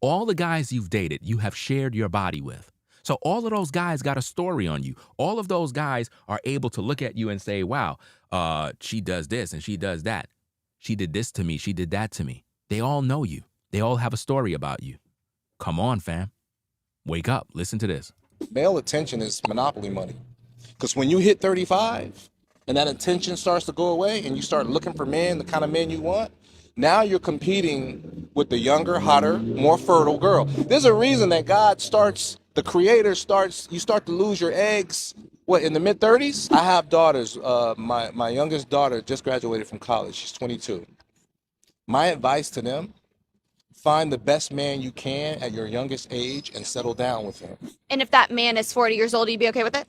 All the guys you've dated, you have shared your body with. So all of those guys got a story on you. All of those guys are able to look at you and say, wow, she does this and she does that. She did this to me. She did that to me. They all know you. They all have a story about you. Come on, fam. Wake up. Listen to this. Male attention is monopoly money. Because when you hit 35 and that attention starts to go away and you start looking for men, the kind of men you want, now you're competing with the younger, hotter, more fertile girl. There's a reason that God starts, the creator starts, you start to lose your eggs, what, in the mid-30s? I have daughters. My youngest daughter just graduated from college. She's 22. My advice to them, find the best man you can at your youngest age and settle down with him. And if that man is 40 years old, you'd be okay with it?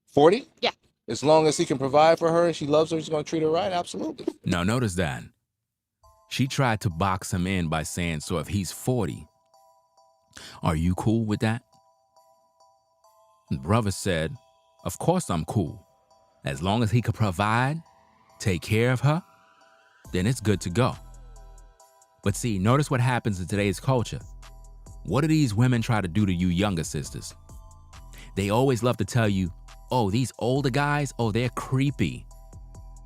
40? Yeah. As long as he can provide for her and she loves her, he's going to treat her right, absolutely. Now notice that. She tried to box him in by saying, so if he's 40, are you cool with that? The brother said, of course I'm cool. As long as he could provide, take care of her, then it's good to go. But see, notice what happens in today's culture. What do these women try to do to you younger sisters? They always love to tell you, oh, these older guys, oh, they're creepy.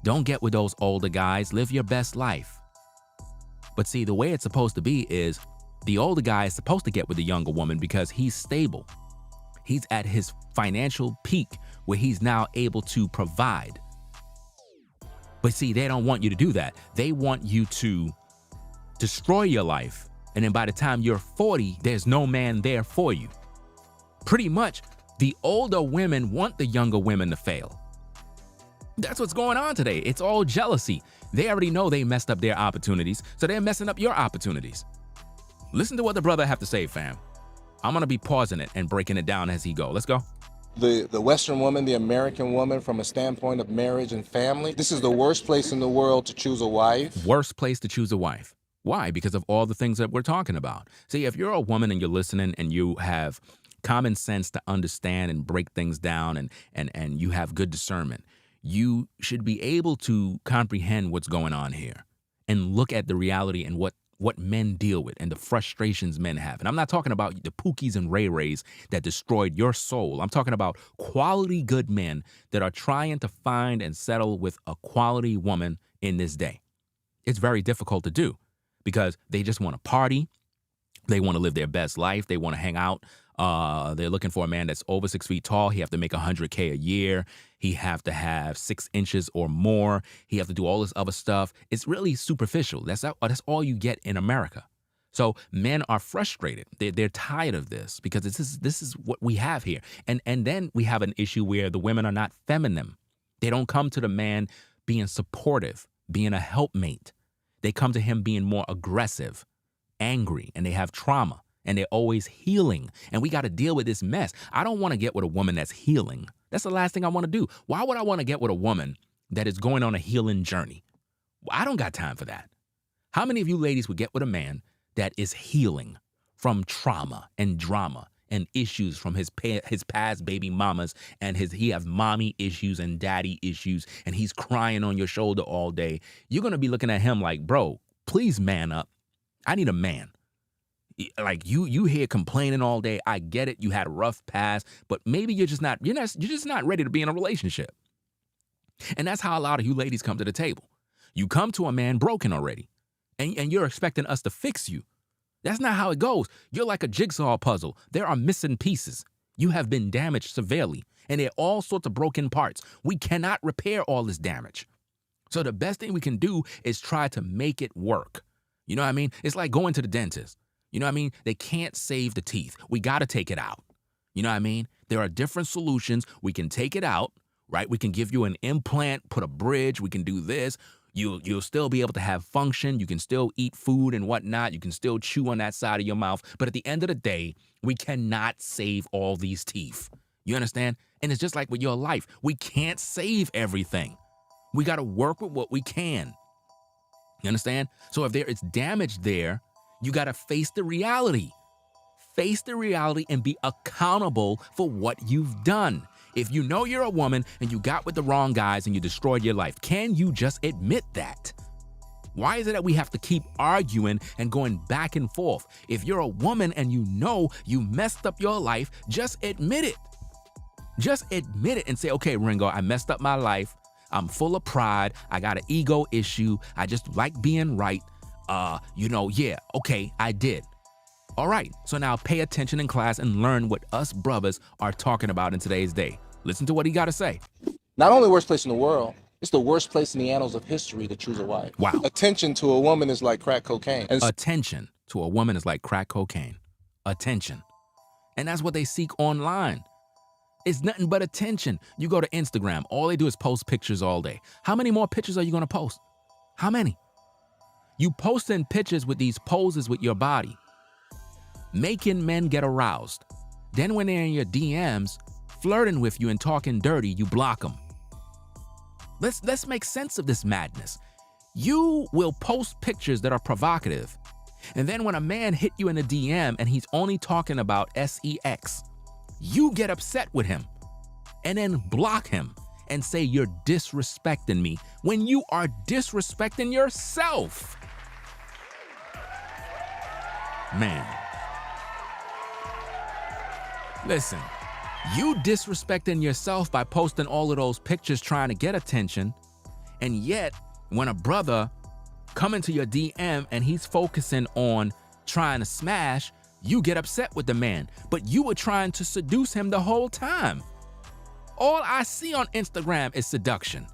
Don't get with those older guys. Live your best life. But see, the way it's supposed to be is the older guy is supposed to get with the younger woman because he's stable. He's at his financial peak where he's now able to provide. But see, they don't want you to do that. They want you to destroy your life. And then by the time you're 40, there's no man there for you. Pretty much, the older women want the younger women to fail. That's what's going on today. It's all jealousy. They already know they messed up their opportunities, so they're messing up your opportunities. Listen to what the brother have to say, fam. I'm gonna be pausing it and breaking it down as he go. Let's go. The Western woman, the American woman, from a standpoint of marriage and family, this is the worst place in the world to choose a wife. Worst place to choose a wife. Why? Because of all the things that we're talking about. See, if you're a woman and you're listening and you have common sense to understand and break things down and you have good discernment, you should be able to comprehend what's going on here and look at the reality and what men deal with and the frustrations men have. And I'm not talking about the Pookies and Ray Rays that destroyed your soul. I'm talking about quality good men that are trying to find and settle with a quality woman in this day. It's very difficult to do because they just want to party. They want to live their best life. They want to hang out. They're looking for a man that's over 6 feet tall. He have to make $100K a year. He have to have 6 inches or more. He have to do all this other stuff. It's really superficial. That's all you get in America. So men are frustrated. They're tired of this because this is what we have here. And then we have an issue where the women are not feminine. They don't come to the man being supportive, being a helpmate. They come to him being more aggressive, angry, and they have trauma. And they're always healing. And we got to deal with this mess. I don't want to get with a woman that's healing. That's the last thing I want to do. Why would I want to get with a woman that is going on a healing journey? I don't got time for that. How many of you ladies would get with a man that is healing from trauma and drama and issues from his past baby mamas and he has mommy issues and daddy issues and he's crying on your shoulder all day? You're going to be looking at him like, bro, please man up. I need a man. Like you here complaining all day. I get it. You had a rough past, but maybe you're just not ready to be in a relationship. And that's how a lot of you ladies come to the table. You come to a man broken already, and you're expecting us to fix you. That's not how it goes. You're like a jigsaw puzzle. There are missing pieces. You have been damaged severely, and there are all sorts of broken parts. We cannot repair all this damage. So the best thing we can do is try to make it work. You know what I mean? It's like going to the dentist. You know what I mean? They can't save the teeth. We got to take it out. You know what I mean? There are different solutions. We can take it out, right? We can give you an implant, put a bridge. We can do this. You'll still be able to have function. You can still eat food and whatnot. You can still chew on that side of your mouth. But at the end of the day, we cannot save all these teeth. You understand? And it's just like with your life. We can't save everything. We got to work with what we can. You understand? So if there is damage there, you got to face the reality. Face the reality and be accountable for what you've done. If you know you're a woman and you got with the wrong guys and you destroyed your life, can you just admit that? Why is it that we have to keep arguing and going back and forth? If you're a woman and you know you messed up your life, just admit it. Just admit it and say, okay, Ringo, I messed up my life. I'm full of pride. I got an ego issue. I just like being right. Okay, I did. All right, so now pay attention in class and learn what us brothers are talking about in today's day. Listen to what he got to say. Not only the worst place in the world, it's the worst place in the annals of history to choose a wife. Wow. Attention to a woman is like crack cocaine. Attention to a woman is like crack cocaine. Attention. And that's what they seek online. It's nothing but attention. You go to Instagram, all they do is post pictures all day. How many more pictures are you going to post? How many? You posting pictures with these poses with your body, making men get aroused. Then when they're in your DMs, flirting with you and talking dirty, you block them. Let's make sense of this madness. You will post pictures that are provocative. And then when a man hit you in a DM and he's only talking about sex, you get upset with him and then block him and say you're disrespecting me when you are disrespecting yourself. Man. Listen, you disrespecting yourself by posting all of those pictures trying to get attention, and yet when a brother come into your DM and he's focusing on trying to smash, you get upset with the man, but you were trying to seduce him the whole time. All I see on Instagram is seduction.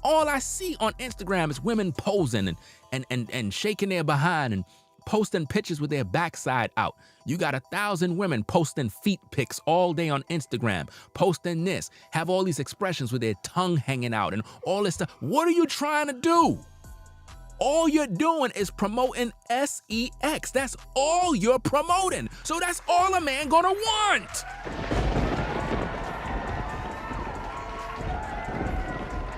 All I see on Instagram is women posing and shaking their behind and posting pictures with their backside out. You got 1,000 women posting feet pics all day on Instagram, posting this, have all these expressions with their tongue hanging out and all this stuff. What are you trying to do? All you're doing is promoting sex. That's all you're promoting. So that's all a man gonna want.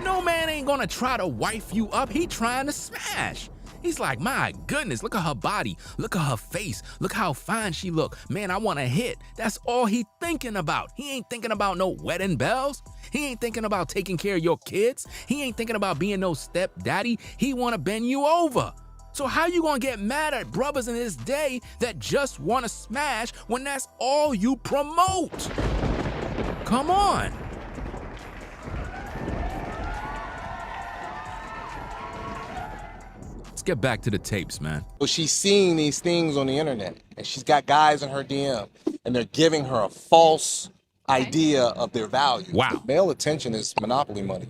No man ain't gonna try to wife you up. He trying to smash. He's like, my goodness, look at her body. Look at her face. Look how fine she look. Man, I want to hit. That's all he thinking about. He ain't thinking about no wedding bells. He ain't thinking about taking care of your kids. He ain't thinking about being no stepdaddy. He want to bend you over. So how you gonna get mad at brothers in this day that just want to smash when that's all you promote? Come on. Let's get back to the tapes, man. So she's seeing these things on the internet, and she's got guys in her DM, and they're giving her a false idea of their value. Wow. Male attention is monopoly money.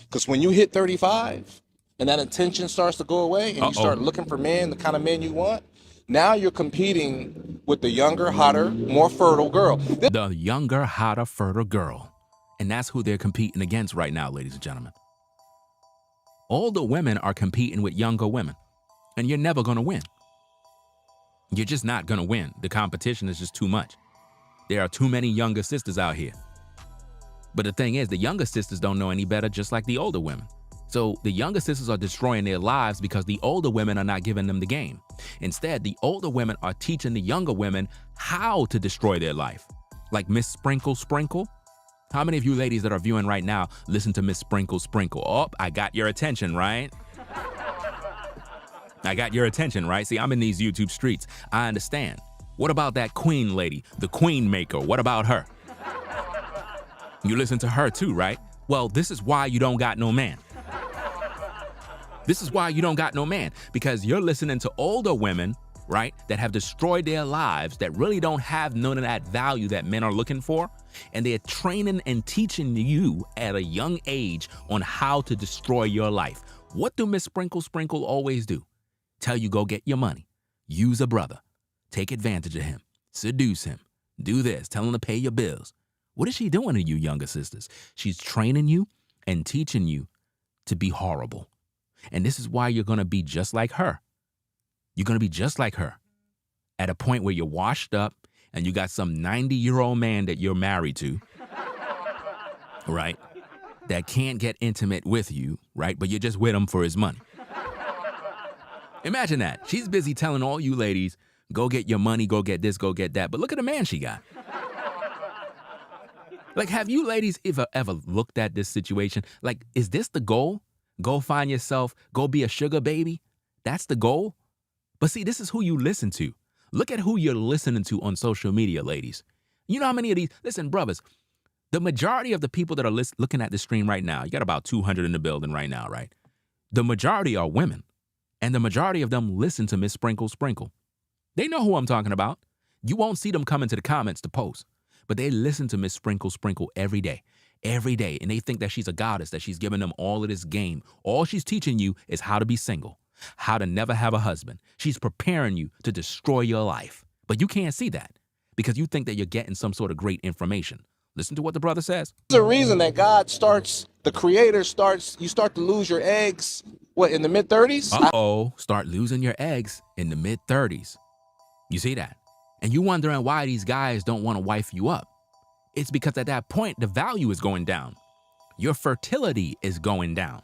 Because when you hit 35 and that attention starts to go away and you start looking for men, the kind of men you want, now you're competing with the younger, hotter, more fertile girl. The younger, hotter, fertile girl. And that's who they're competing against right now, ladies and gentlemen. Older women are competing with younger women, and you're never going to win. You're just not going to win. The competition is just too much. There are too many younger sisters out here. But the thing is, the younger sisters don't know any better, just like the older women. So the younger sisters are destroying their lives because the older women are not giving them the game. Instead, the older women are teaching the younger women how to destroy their life. Like Miss Sprinkle Sprinkle. How many of you ladies that are viewing right now listen to Miss Sprinkle Sprinkle? Oh, I got your attention, right? I got your attention, right? See, I'm in these YouTube streets. I understand. What about that queen lady, the queen maker? What about her? You listen to her too, right? Well, this is why you don't got no man. This is why you don't got no man, because you're listening to older women, right, that have destroyed their lives, that really don't have none of that value that men are looking for, and they're training and teaching you at a young age on how to destroy your life. What do Miss Sprinkle Sprinkle always do? Tell you go get your money, use a brother, take advantage of him, seduce him, do this, tell him to pay your bills. What is she doing to you younger sisters? She's training you and teaching you to be horrible. And this is why you're going to be just like her. You're going to be just like her at a point where you're washed up and you got some 90-year-old man that you're married to, right, that can't get intimate with you, right, but you're just with him for his money. Imagine that. She's busy telling all you ladies, go get your money, go get this, go get that. But look at the man she got. Like, have you ladies ever looked at this situation? Like, is this the goal? Go find yourself, go be a sugar baby? That's the goal? But see, this is who you listen to. Look at who you're listening to on social media, ladies. You know how many of these, listen, brothers, the majority of the people that are looking at the stream right now, you got about 200 in the building right now, right? The majority are women, and the majority of them listen to Miss Sprinkle Sprinkle. They know who I'm talking about. You won't see them come into the comments to post, but they listen to Miss Sprinkle Sprinkle every day, and they think that she's a goddess, that she's giving them all of this game. All she's teaching you is how to be single, how to never have a husband. She's preparing you to destroy your life. But you can't see that because you think that you're getting some sort of great information. Listen to what the brother says. There's a reason that God starts, the creator starts, you start to lose your eggs, what, in the mid-30s? Uh-oh, start losing your eggs in the mid-30s. You see that? And you wondering why these guys don't want to wife you up. It's because at that point, the value is going down. Your fertility is going down.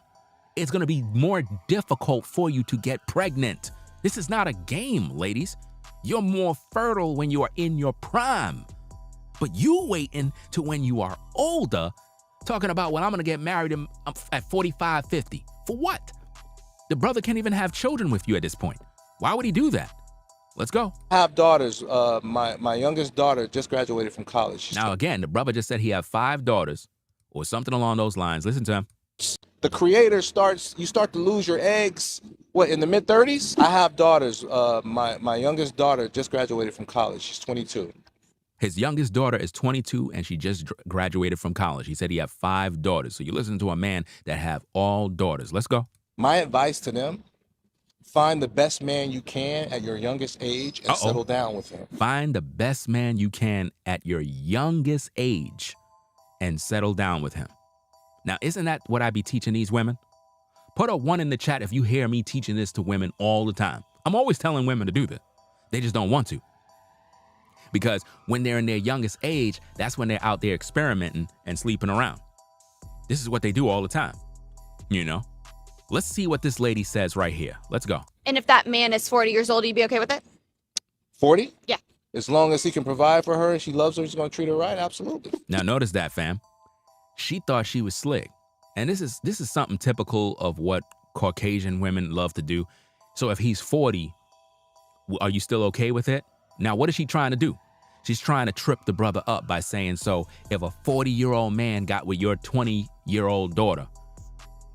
It's going to be more difficult for you to get pregnant. This is not a game, ladies. You're more fertile when you are in your prime. But you waiting to when you are older, talking about, well, I'm going to get married at 45, 50. For what? The brother can't even have children with you at this point. Why would he do that? Let's go. I have daughters. My youngest daughter just graduated from college. Now, again, the brother just said he had 5 daughters or something along those lines. Listen to him. The creator starts, you start to lose your eggs, what, in the mid-30s? I have daughters. My youngest daughter just graduated from college. She's 22. His youngest daughter is 22 and she just graduated from college. He said he had 5 daughters. So you listen to a man that have all daughters. Let's go. My advice to them, find the best man you can at your youngest age and settle down with him. Find the best man you can at your youngest age and settle down with him. Now, isn't that what I be teaching these women? Put a 1 in the chat if you hear me teaching this to women all the time. I'm always telling women to do this. They just don't want to. Because when they're in their youngest age, that's when they're out there experimenting and sleeping around. This is what they do all the time, you know? Let's see what this lady says right here. Let's go. And if that man is 40 years old, you'd be okay with it? 40? Yeah. As long as he can provide for her and she loves her, he's going to treat her right. Absolutely. Now notice that, fam. She thought she was slick. And this is something typical of what Caucasian women love to do. So if he's 40, are you still okay with it? Now, what is she trying to do? She's trying to trip the brother up by saying, so if a 40-year-old man got with your 20-year-old daughter,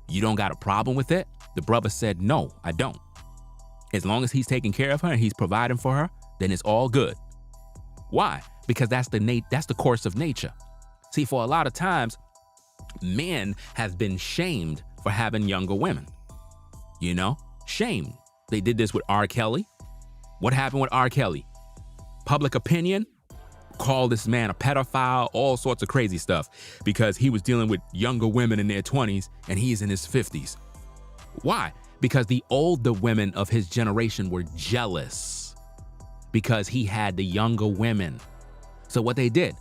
you don't got a problem with it? The brother said, no, I don't. As long as he's taking care of her and he's providing for her, then it's all good. Why? Because that's the course of nature. See, for a lot of times, men have been shamed for having younger women. You know, shamed. They did this with R. Kelly. What happened with R. Kelly? Public opinion called this man a pedophile, all sorts of crazy stuff, because he was dealing with younger women in their 20s and he's in his 50s. Why? Because the older women of his generation were jealous because he had the younger women. So what they did,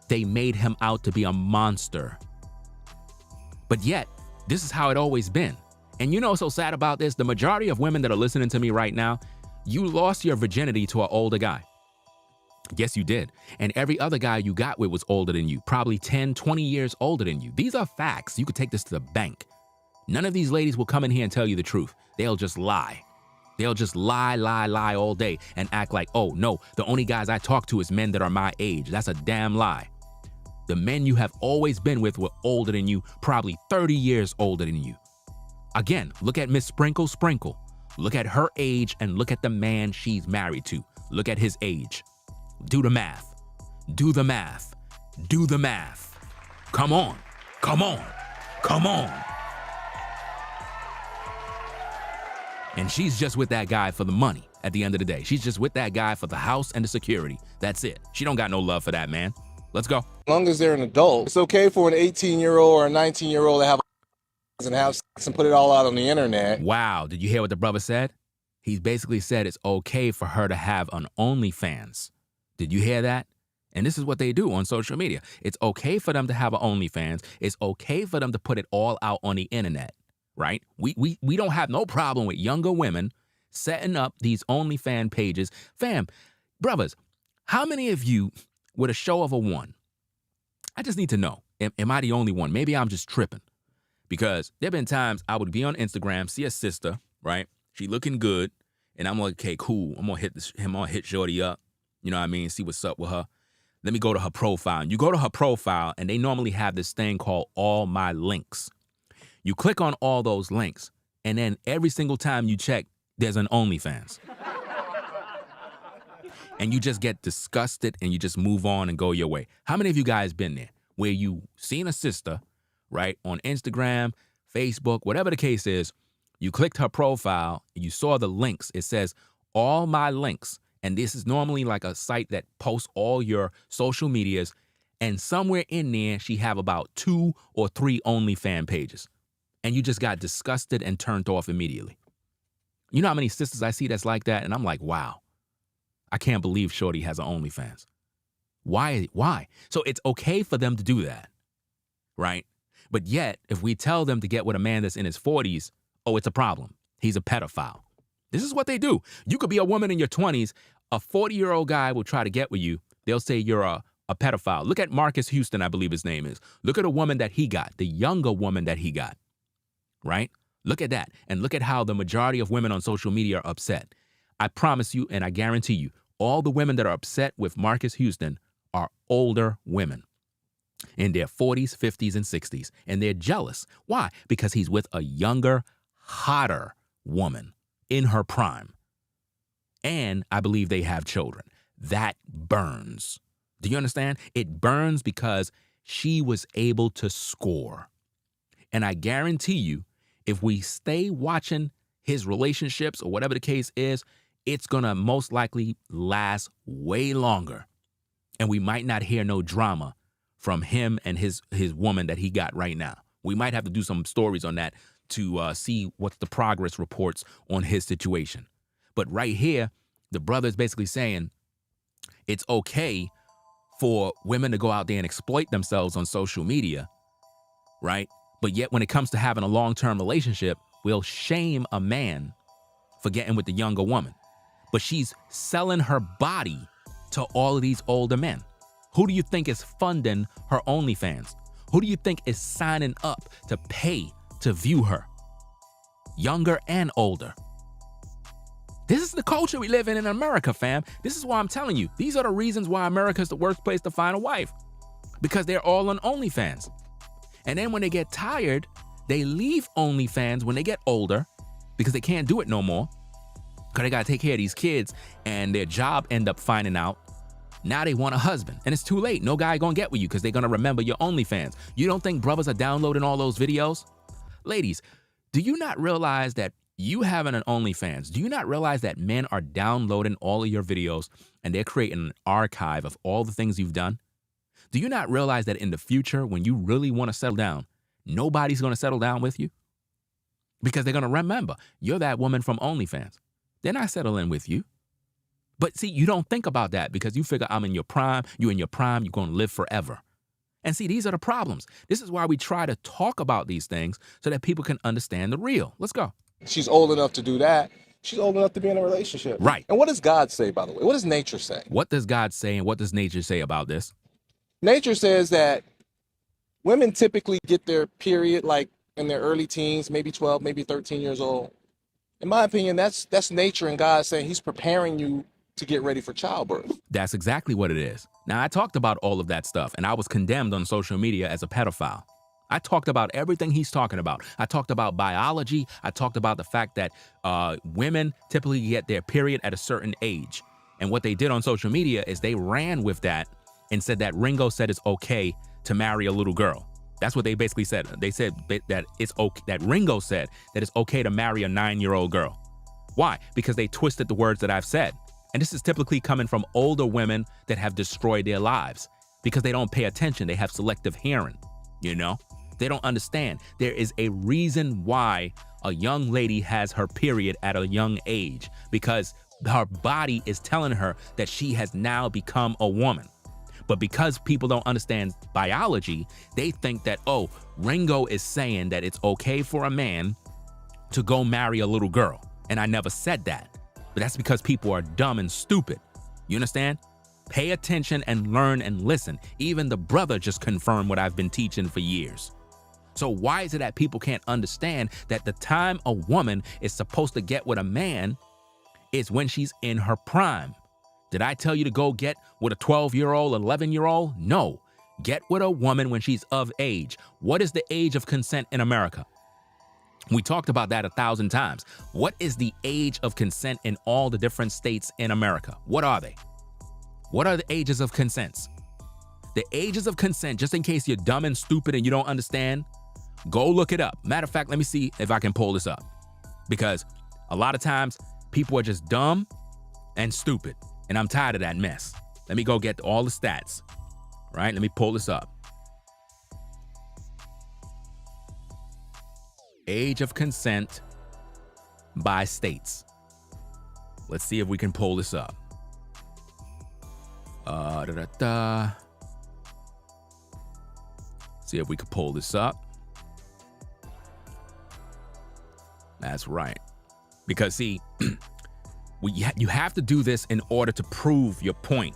they made him out to be a monster. But yet, this is how it always been. And you know what's so sad about this? The majority of women that are listening to me right now, you lost your virginity to an older guy. Yes, you did. And every other guy you got with was older than you, probably 10, 20 years older than you. These are facts. You could take this to the bank. None of these ladies will come in here and tell you the truth. They'll just lie. They'll just lie all day and act like, oh no, the only guys I talk to is men that are my age. That's a damn lie. The men you have always been with were older than you, probably 30 years older than you. Again, look at Miss Sprinkle Sprinkle. Look at her age and look at the man she's married to. Look at his age. Do the math. Do the math. Do the math. Come on. Come on. Come on. And she's just with that guy for the money at the end of the day. She's just with that guy for the house and the security. That's it. She don't got no love for that man. Let's go. As long as they're an adult, it's okay for an 18-year-old or a 19-year-old to have and have sex and put it all out on the internet. Wow. Did you hear what the brother said? He's basically said it's okay for her to have an OnlyFans. Did you hear that? And this is what they do on social media. It's okay for them to have an OnlyFans. It's okay for them to put it all out on the internet, right? We don't have no problem with younger women setting up these OnlyFans pages. Fam, brothers, how many of you, with a show of a one, I just need to know, am I the only one? Maybe I'm just tripping. Because there have been times I would be on Instagram, see a sister, right? She looking good, and I'm like, okay, cool. I'm gonna hit Shorty up. You know what I mean? See what's up with her. Let me go to her profile. And you go to her profile, and they normally have this thing called all my links. You click on all those links, and then every single time you check, there's an OnlyFans. And you just get disgusted, and you just move on and go your way. How many of you guys been there where you seen a sister, right, on Instagram, Facebook, whatever the case is, you clicked her profile, you saw the links. It says, all my links. And this is normally like a site that posts all your social medias. And somewhere in there, she have about 2 or 3 OnlyFans pages. And you just got disgusted and turned off immediately. You know how many sisters I see that's like that? And I'm like, wow, I can't believe Shorty has an OnlyFans. Why? So it's okay for them to do that, right? But yet, if we tell them to get with a man that's in his 40s, oh, it's a problem. He's a pedophile. This is what they do. You could be a woman in your 20s. A 40-year-old guy will try to get with you. They'll say you're a pedophile. Look at Marcus Houston, I believe his name is. Look at a woman that he got, the younger woman that he got, right? Look at that. And look at how the majority of women on social media are upset. I promise you, and I guarantee you, all the women that are upset with Marcus Houston are older women in their 40s, 50s, and 60s. And they're jealous. Why? Because he's with a younger, hotter woman in her prime. And I believe they have children. That burns. Do you understand? It burns because she was able to score. And I guarantee you, if we stay watching his relationships or whatever the case is, it's going to most likely last way longer. And we might not hear no drama from him and his woman that he got right now. We might have to do some stories on that to see what's the progress reports on his situation. But right here, the brother is basically saying it's okay for women to go out there and exploit themselves on social media, right? But yet when it comes to having a long-term relationship, we'll shame a man for getting with the younger woman. But she's selling her body to all of these older men. Who do you think is funding her OnlyFans? Who do you think is signing up to pay to view her? Younger and older. This is the culture we live in America, fam. This is why I'm telling you, these are the reasons why America is the worst place to find a wife. Because they're all on OnlyFans. And then when they get tired, they leave OnlyFans when they get older because they can't do it no more. Because they got to take care of these kids and their job end up finding out. Now they want a husband and it's too late. No guy gonna get with you because they're gonna remember your OnlyFans. You don't think brothers are downloading all those videos? Ladies, do you not realize that you having an OnlyFans, do you not realize that men are downloading all of your videos and they're creating an archive of all the things you've done? Do you not realize that in the future, when you really want to settle down, nobody's going to settle down with you? Because they're going to remember, you're that woman from OnlyFans. They're not settling with you. But see, you don't think about that because you figure I'm in your prime, you're in your prime, you're going to live forever. And see, these are the problems. This is why we try to talk about these things so that people can understand the real. Let's go. She's old enough to do that. She's old enough to be in a relationship. Right. And what does God say, by the way? What does nature say? What does God say and what does nature say about this? Nature says that women typically get their period like in their early teens, maybe 12, maybe 13 years old. In my opinion, that's nature and God saying he's preparing you to get ready for childbirth. That's exactly what it is. Now, I talked about all of that stuff, and I was condemned on social media as a pedophile. I talked about everything he's talking about. I talked about biology. I talked about the fact that women typically get their period at a certain age. And what they did on social media is they ran with that and said that Ringo said it's okay to marry a little girl. That's what they basically said. They said that it's okay, that Ringo said that it's okay to marry a 9-year-old girl. Why? Because they twisted the words that I've said. And this is typically coming from older women that have destroyed their lives because they don't pay attention. They have selective hearing, you know? They don't understand. There is a reason why a young lady has her period at a young age, because her body is telling her that she has now become a woman. But because people don't understand biology, they think that, oh, Ringo is saying that it's okay for a man to go marry a little girl. And I never said that. But that's because people are dumb and stupid. You understand? Pay attention and learn and listen. Even the brother just confirmed what I've been teaching for years. So why is it that people can't understand that the time a woman is supposed to get with a man is when she's in her prime? Did I tell you to go get with a 12-year-old, 11-year-old? No. Get with a woman when she's of age. What is the age of consent in America? We talked about that 1,000 times. What is the age of consent in all the different states in America? What are they? What are the ages of consent? The ages of consent, just in case you're dumb and stupid and you don't understand, go look it up. Matter of fact, let me see if I can pull this up. Because a lot of times, people are just dumb and stupid. And I'm tired of that mess. Let me go get all the stats. Right? Let me pull this up. Age of consent by states. Let's see if we can pull this up. See if we can pull this up. That's right. Because see, you have to do this in order to prove your point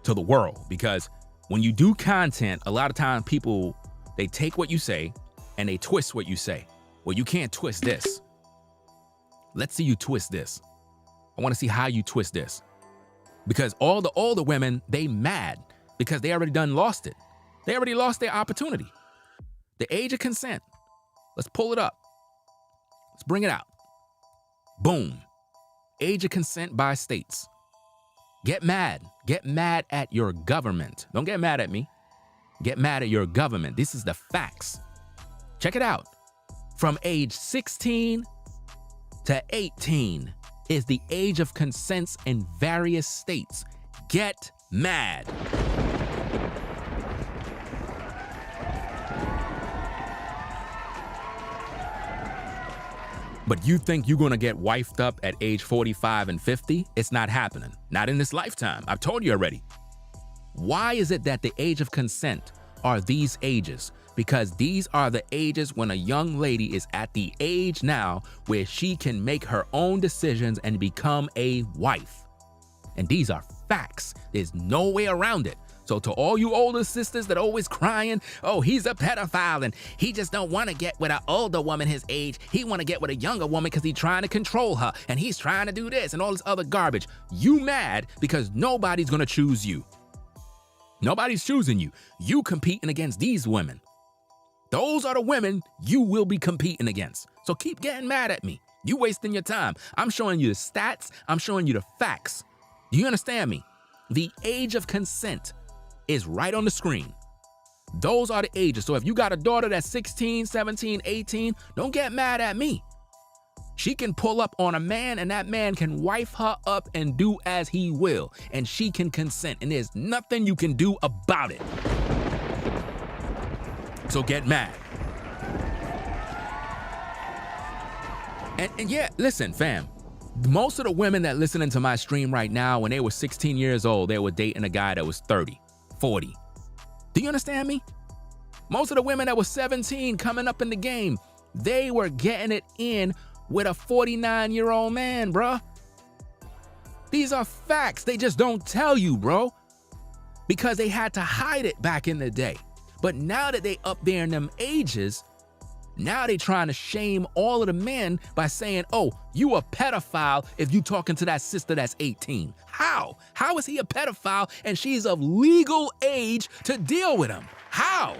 to the world. Because when you do content, a lot of times people, they take what you say and they twist what you say. Well, you can't twist this. Let's see you twist this. I want to see how you twist this. Because all the older women, they mad because they already done lost it. They already lost their opportunity. The age of consent. Let's pull it up. Let's bring it out. Boom. Age of consent by states. Get mad. Get mad at your government. Don't get mad at me. Get mad at your government. This is the facts. Check it out. From age 16 to 18 is the age of consent in various states. Get mad. But you think you're gonna get wifed up at age 45 and 50? It's not happening. Not in this lifetime. I've told you already. Why is it that the age of consent are these ages? because these are the ages when a young lady is at the age now where she can make her own decisions and become a wife. And these are facts. There's no way around it. So to all you older sisters that are always crying, oh, he's a pedophile and he just don't want to get with an older woman his age. He want to get with a younger woman because he's trying to control her and he's trying to do this and all this other garbage. You mad because nobody's going to choose you. Nobody's choosing you. You competing against these women. Those are the women you will be competing against. So keep getting mad at me. You wasting your time. I'm showing you the stats. I'm showing you the facts. Do you understand me? The age of consent is right on the screen. Those are the ages. So if you got a daughter that's 16, 17, 18, don't get mad at me. She can pull up on a man and that man can wife her up and do as he will. And she can consent and there's nothing you can do about it. So get mad. And yeah, listen, fam. Most of the women that listening to my stream right now, when they were 16 years old, they were dating a guy that was 30, 40. Do you understand me? Most of the women that were 17 coming up in the game, they were getting it in with a 49-year-old man, bruh. These are facts. They just don't tell you, bro. Because they had to hide it back in the day. But now that they up there in them ages, now they trying to shame all of the men by saying, oh, you a pedophile if you talking to that sister that's 18. How? How is he a pedophile and she's of legal age to deal with him? How?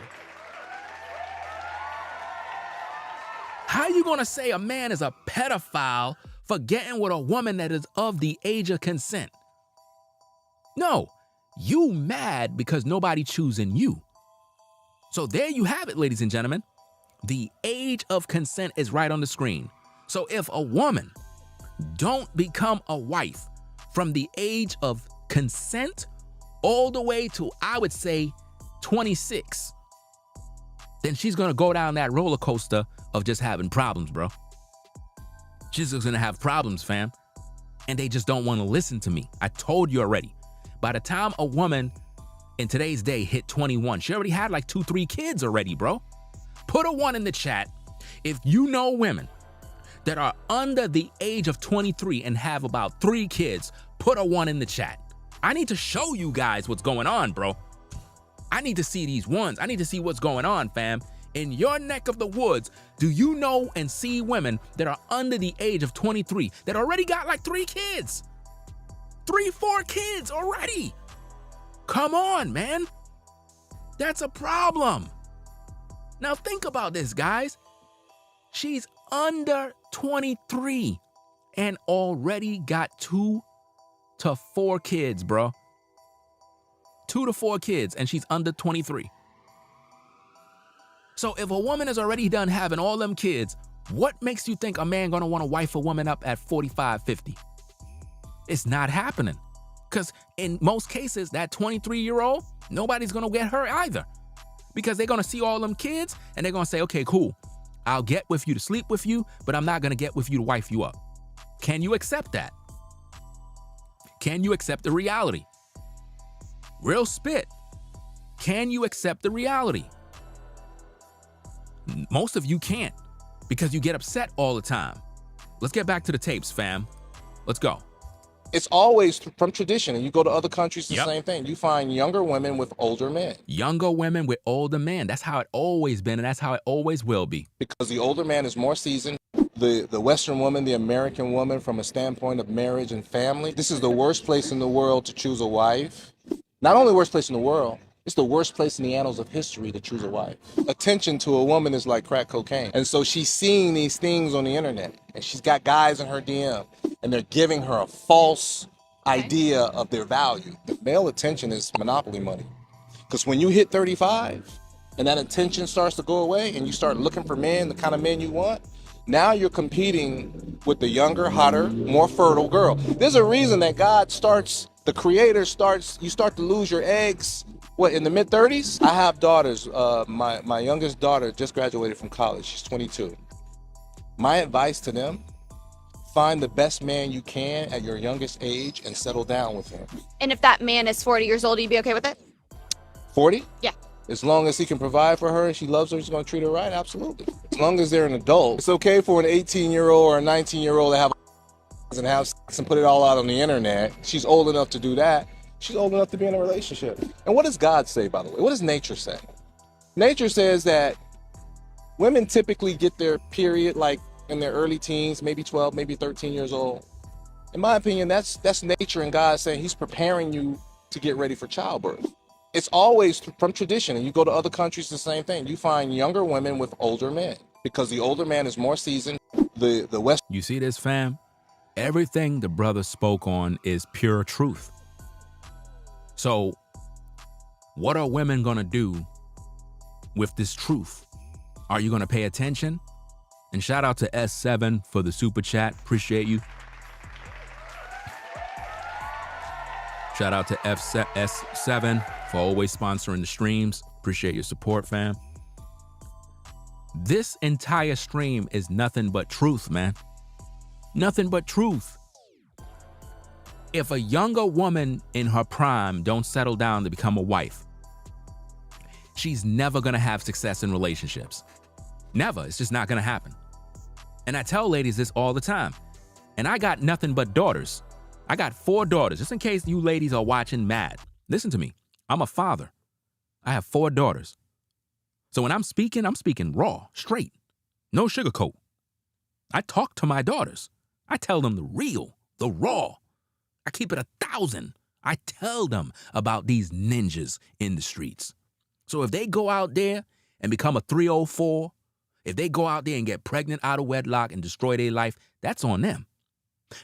How you gonna say a man is a pedophile for getting with a woman that is of the age of consent? No, you mad because nobody choosing you. So there you have it, ladies and gentlemen. The age of consent is right on the screen. So if a woman don't become a wife from the age of consent all the way to, I would say, 26, then she's gonna go down that roller coaster of just having problems, bro. She's just gonna have problems, fam. And they just don't wanna listen to me. I told you already. By the time a woman in today's day hit 21, she already had like 2-3 kids already, bro. Put a 1 in the chat if you know women that are under the age of 23 and have about 3 kids. Put a 1 in the chat. I need to show you guys what's going on, bro. I need to see these ones. I need to see what's going on, fam. In your neck of the woods, do you know and see women that are under the age of 23 that already got like 3 kids? 3-4 kids already. Come on, man. That's a problem. Now think about this, guys. She's under 23 and already got 2 to 4 kids, bro. 2 to 4 kids, and she's under 23. So if a woman is already done having all them kids, what makes you think a man gonna wanna wife a woman up at 45, 50? It's not happening. Because in most cases, that 23-year-old, nobody's gonna get her either. Because they're gonna see all them kids and they're gonna say, okay, cool, I'll get with you to sleep with you, but I'm not gonna get with you to wife you up. Can you accept that? Can you accept the reality? Real spit. Can you accept the reality? Most of you can't because you get upset all the time. Let's get back to the tapes, fam. Let's go. It's always from tradition, and you go to other countries, the Yep. same thing. You find younger women with older men Younger women with older men. That's how it always been, and that's how it always will be. because the older man is more seasoned. The Western woman, the American woman, from a standpoint of marriage and family, this is the worst place in the world to choose a wife. Not only worst place in the world, it's the worst place in the annals of history to choose a wife. Attention to a woman is like crack cocaine. And so she's seeing these things on the internet, and she's got guys in her DM, and they're giving her a false idea of their value. The male attention is monopoly money. Because when you hit 35 and that attention starts to go away and you start looking for men, the kind of men you want, now you're competing with the younger, hotter, more fertile girl. There's a reason that the creator starts, you start to lose your eggs, in the mid-30s? I have daughters. My youngest daughter just graduated from college. She's 22. My advice to them, find the best man you can at your youngest age and settle down with him. And if that man is 40 years old, you'd be okay with it? 40? Yeah. As long as he can provide for her and she loves her, he's going to treat her right. Absolutely. As long as they're an adult, it's okay for an 18-year-old or a 19-year-old to have and have sex and put it all out on the internet. She's old enough to do that. She's old enough to be in a relationship. And what does God say, by the way? What does nature say? Nature says that women typically get their period like in their early teens, maybe 12, maybe 13 years old. In my opinion, that's nature and God saying he's preparing you to get ready for childbirth. It's always from tradition, and you go to other countries, the same thing. You find younger women with older men because the older man is more seasoned. The West. You see this, fam? Everything the brother spoke on is pure truth. So what are women gonna do with this truth? Are you gonna pay attention? And shout out to S7 for the super chat. Appreciate you. Shout out to S7 for always sponsoring the streams. Appreciate your support, fam. This entire stream is nothing but truth, man. Nothing but truth. If a younger woman in her prime don't settle down to become a wife, she's never gonna have success in relationships. Never. It's just not gonna happen. And I tell ladies this all the time. And I got nothing but daughters. I got 4 daughters. Just in case you ladies are watching mad. Listen to me. I'm a father. I have 4 daughters. So when I'm speaking raw, straight. No sugarcoat. I talk to my daughters. I tell them the real, the raw. I keep it 1,000. I tell them about these ninjas in the streets. So if they go out there and become a 304, if they go out there and get pregnant out of wedlock and destroy their life, that's on them.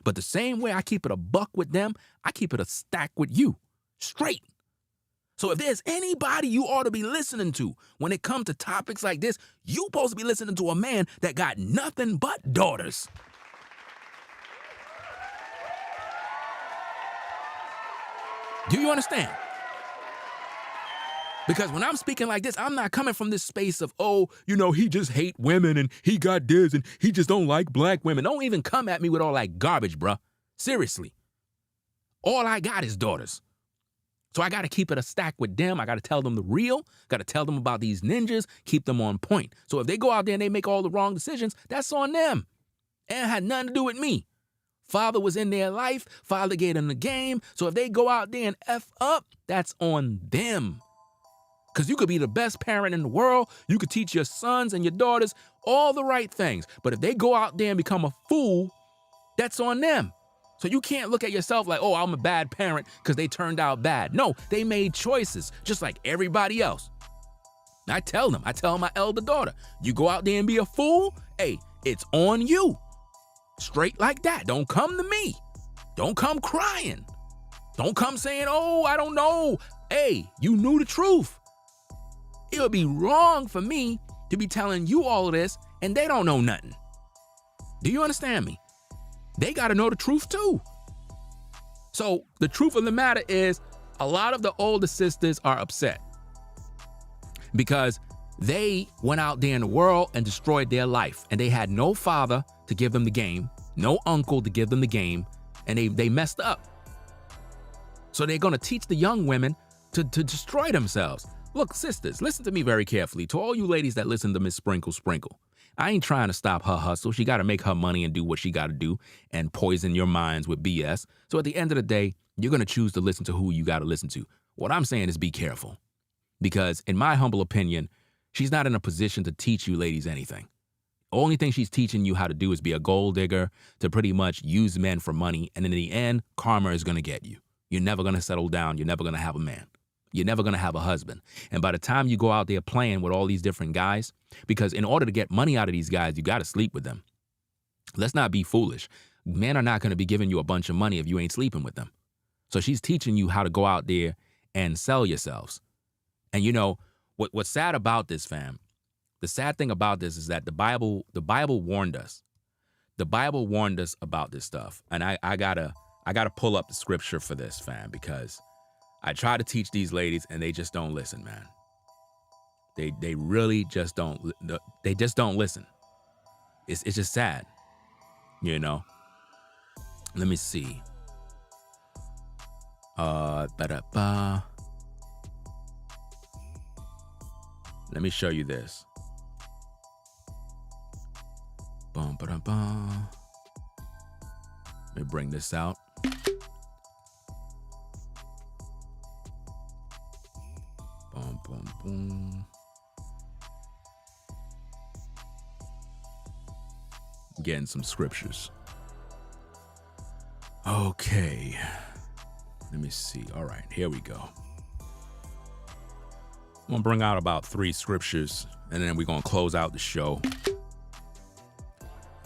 But the same way I keep it a buck with them, I keep it a stack with you. Straight. So if there's anybody you ought to be listening to when it comes to topics like this, you supposed to be listening to a man that got nothing but daughters. Do you understand? Because when I'm speaking like this, I'm not coming from this space of, oh, you know, he just hate women and he got this and he just don't like black women. Don't even come at me with all that garbage, bruh. Seriously. All I got is daughters. So I got to keep it a stack with them. I got to tell them the real, got to tell them about these ninjas, keep them on point. So if they go out there and they make all the wrong decisions, that's on them. It had nothing to do with me. Father was in their life. Father gave them the game. So if they go out there and F up, that's on them. Because you could be the best parent in the world. You could teach your sons and your daughters all the right things. But if they go out there and become a fool, that's on them. So you can't look at yourself like, oh, I'm a bad parent because they turned out bad. No, they made choices just like everybody else. I tell my elder daughter, you go out there and be a fool, hey, it's on you. Straight like that. Don't come to me. Don't come crying. Don't come saying, oh, I don't know. Hey, you knew the truth. It would be wrong for me to be telling you all of this and they don't know nothing. Do you understand me? They got to know the truth too. So the truth of the matter is a lot of the older sisters are upset because they went out there in the world and destroyed their life and they had no father to give them the game, no uncle to give them the game, and they messed up. So they're going to teach the young women to destroy themselves. Look, sisters, listen to me very carefully. To all you ladies that listen to Miss Sprinkle, I ain't trying to stop her hustle. She got to make her money and do what she got to do and poison your minds with BS. So at the end of the day, you're going to choose to listen to who you got to listen to. What I'm saying is be careful. Because in my humble opinion, she's not in a position to teach you ladies anything. Only thing she's teaching you how to do is be a gold digger, to pretty much use men for money. And in the end, karma is going to get you. You're never going to settle down. You're never going to have a man. You're never going to have a husband. And by the time you go out there playing with all these different guys, because in order to get money out of these guys, you got to sleep with them. Let's not be foolish. Men are not going to be giving you a bunch of money if you ain't sleeping with them. So she's teaching you how to go out there and sell yourselves. And you know, what's sad about this, fam, the sad thing about this is that the Bible warned us. The Bible warned us about this stuff. And I gotta pull up the scripture for this, fam, because I try to teach these ladies and they just don't listen, man. They really just don't. They just don't listen. It's just sad, you know. Let me see. Let me show you this. Bum, ba, bum. Let me bring this out. Boom, boom, boom. Getting some scriptures. Okay. Let me see. All right, here we go. I'm gonna bring out about 3 scriptures, and then we're gonna close out the show.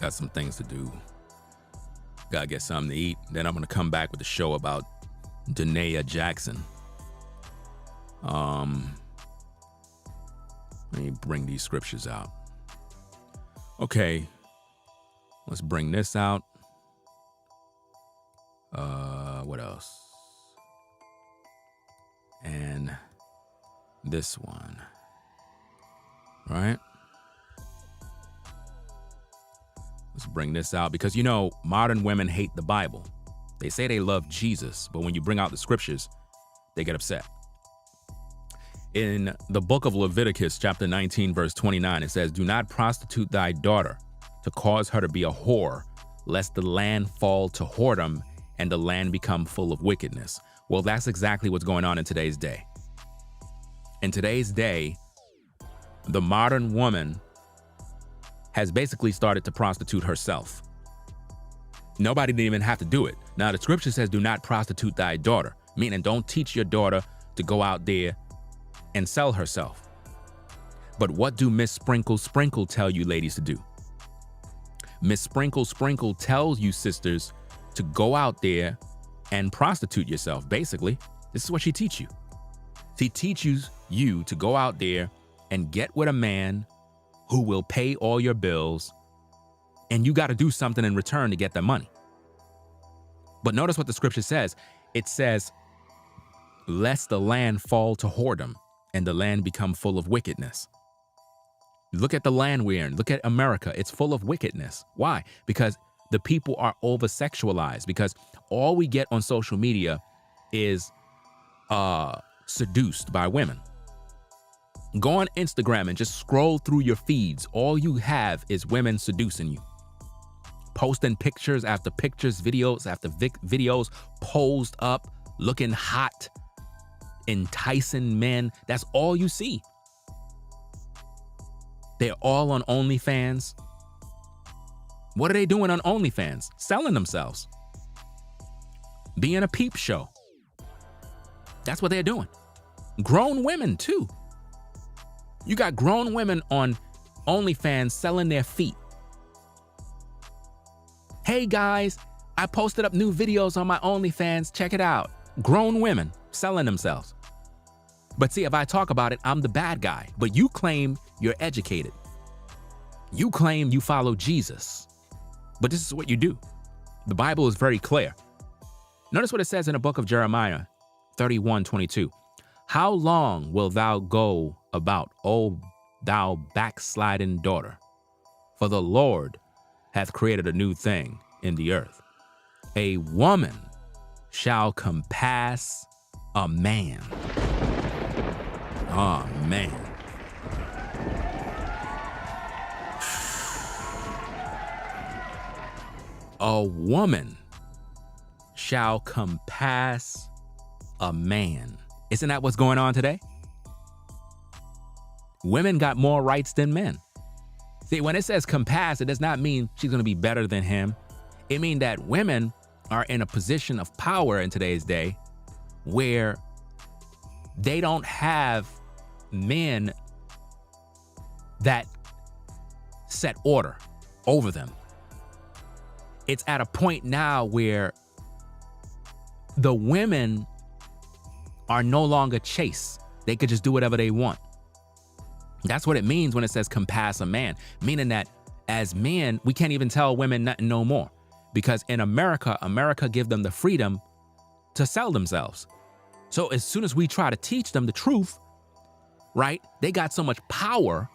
Got some things to do. Gotta get something to eat. Then I'm gonna come back with the show about Danae Jackson. Let me bring these scriptures out. Okay, let's bring this out. What else? And this one, right? Let's bring this out because, you know, modern women hate the Bible. They say they love Jesus, but when you bring out the scriptures, they get upset. In the book of Leviticus, chapter 19, verse 29, it says, "Do not prostitute thy daughter to cause her to be a whore, lest the land fall to whoredom and the land become full of wickedness." Well, that's exactly what's going on in today's day. In today's day, the modern woman has basically started to prostitute herself. Nobody didn't even have to do it. Now, the scripture says, "Do not prostitute thy daughter," meaning don't teach your daughter to go out there and sell herself. But what do Miss Sprinkle Sprinkle tell you ladies to do? Miss Sprinkle Sprinkle tells you sisters to go out there and prostitute yourself. Basically, this is what she teaches you. She teaches you to go out there and get with a man who will pay all your bills, and you got to do something in return to get the money. But notice what the scripture says. It says, "Lest the land fall to whoredom and the land become full of wickedness." Look at the land we're in. Look at America. It's full of wickedness. Why? Because the people are over-sexualized, because all we get on social media is seduced by women. Go on Instagram and just scroll through your feeds. All you have is women seducing you. Posting pictures after pictures, videos after videos, posed up, looking hot, enticing men. That's all you see. They're all on OnlyFans. What are they doing on OnlyFans? Selling themselves. Being a peep show. That's what they're doing. Grown women, too. You got grown women on OnlyFans selling their feet. "Hey guys, I posted up new videos on my OnlyFans. Check it out." Grown women selling themselves. But see, if I talk about it, I'm the bad guy. But you claim you're educated. You claim you follow Jesus. But this is what you do. The Bible is very clear. Notice what it says in the book of Jeremiah 31:22. "How long wilt thou go about, O thou backsliding daughter? For the Lord hath created a new thing in the earth. A woman shall compass a man." Oh, man. A woman shall compass a man. Isn't that what's going on today? Women got more rights than men. See, when it says compass, it does not mean she's going to be better than him. It means that women are in a position of power in today's day where they don't have men that set order over them. It's at a point now where the women are no longer chaste. They could just do whatever they want. That's what it means when it says compass a man, meaning that as men, we can't even tell women nothing no more. Because in America give them the freedom to sell themselves. So as soon as we try to teach them the truth, right, they got so much power,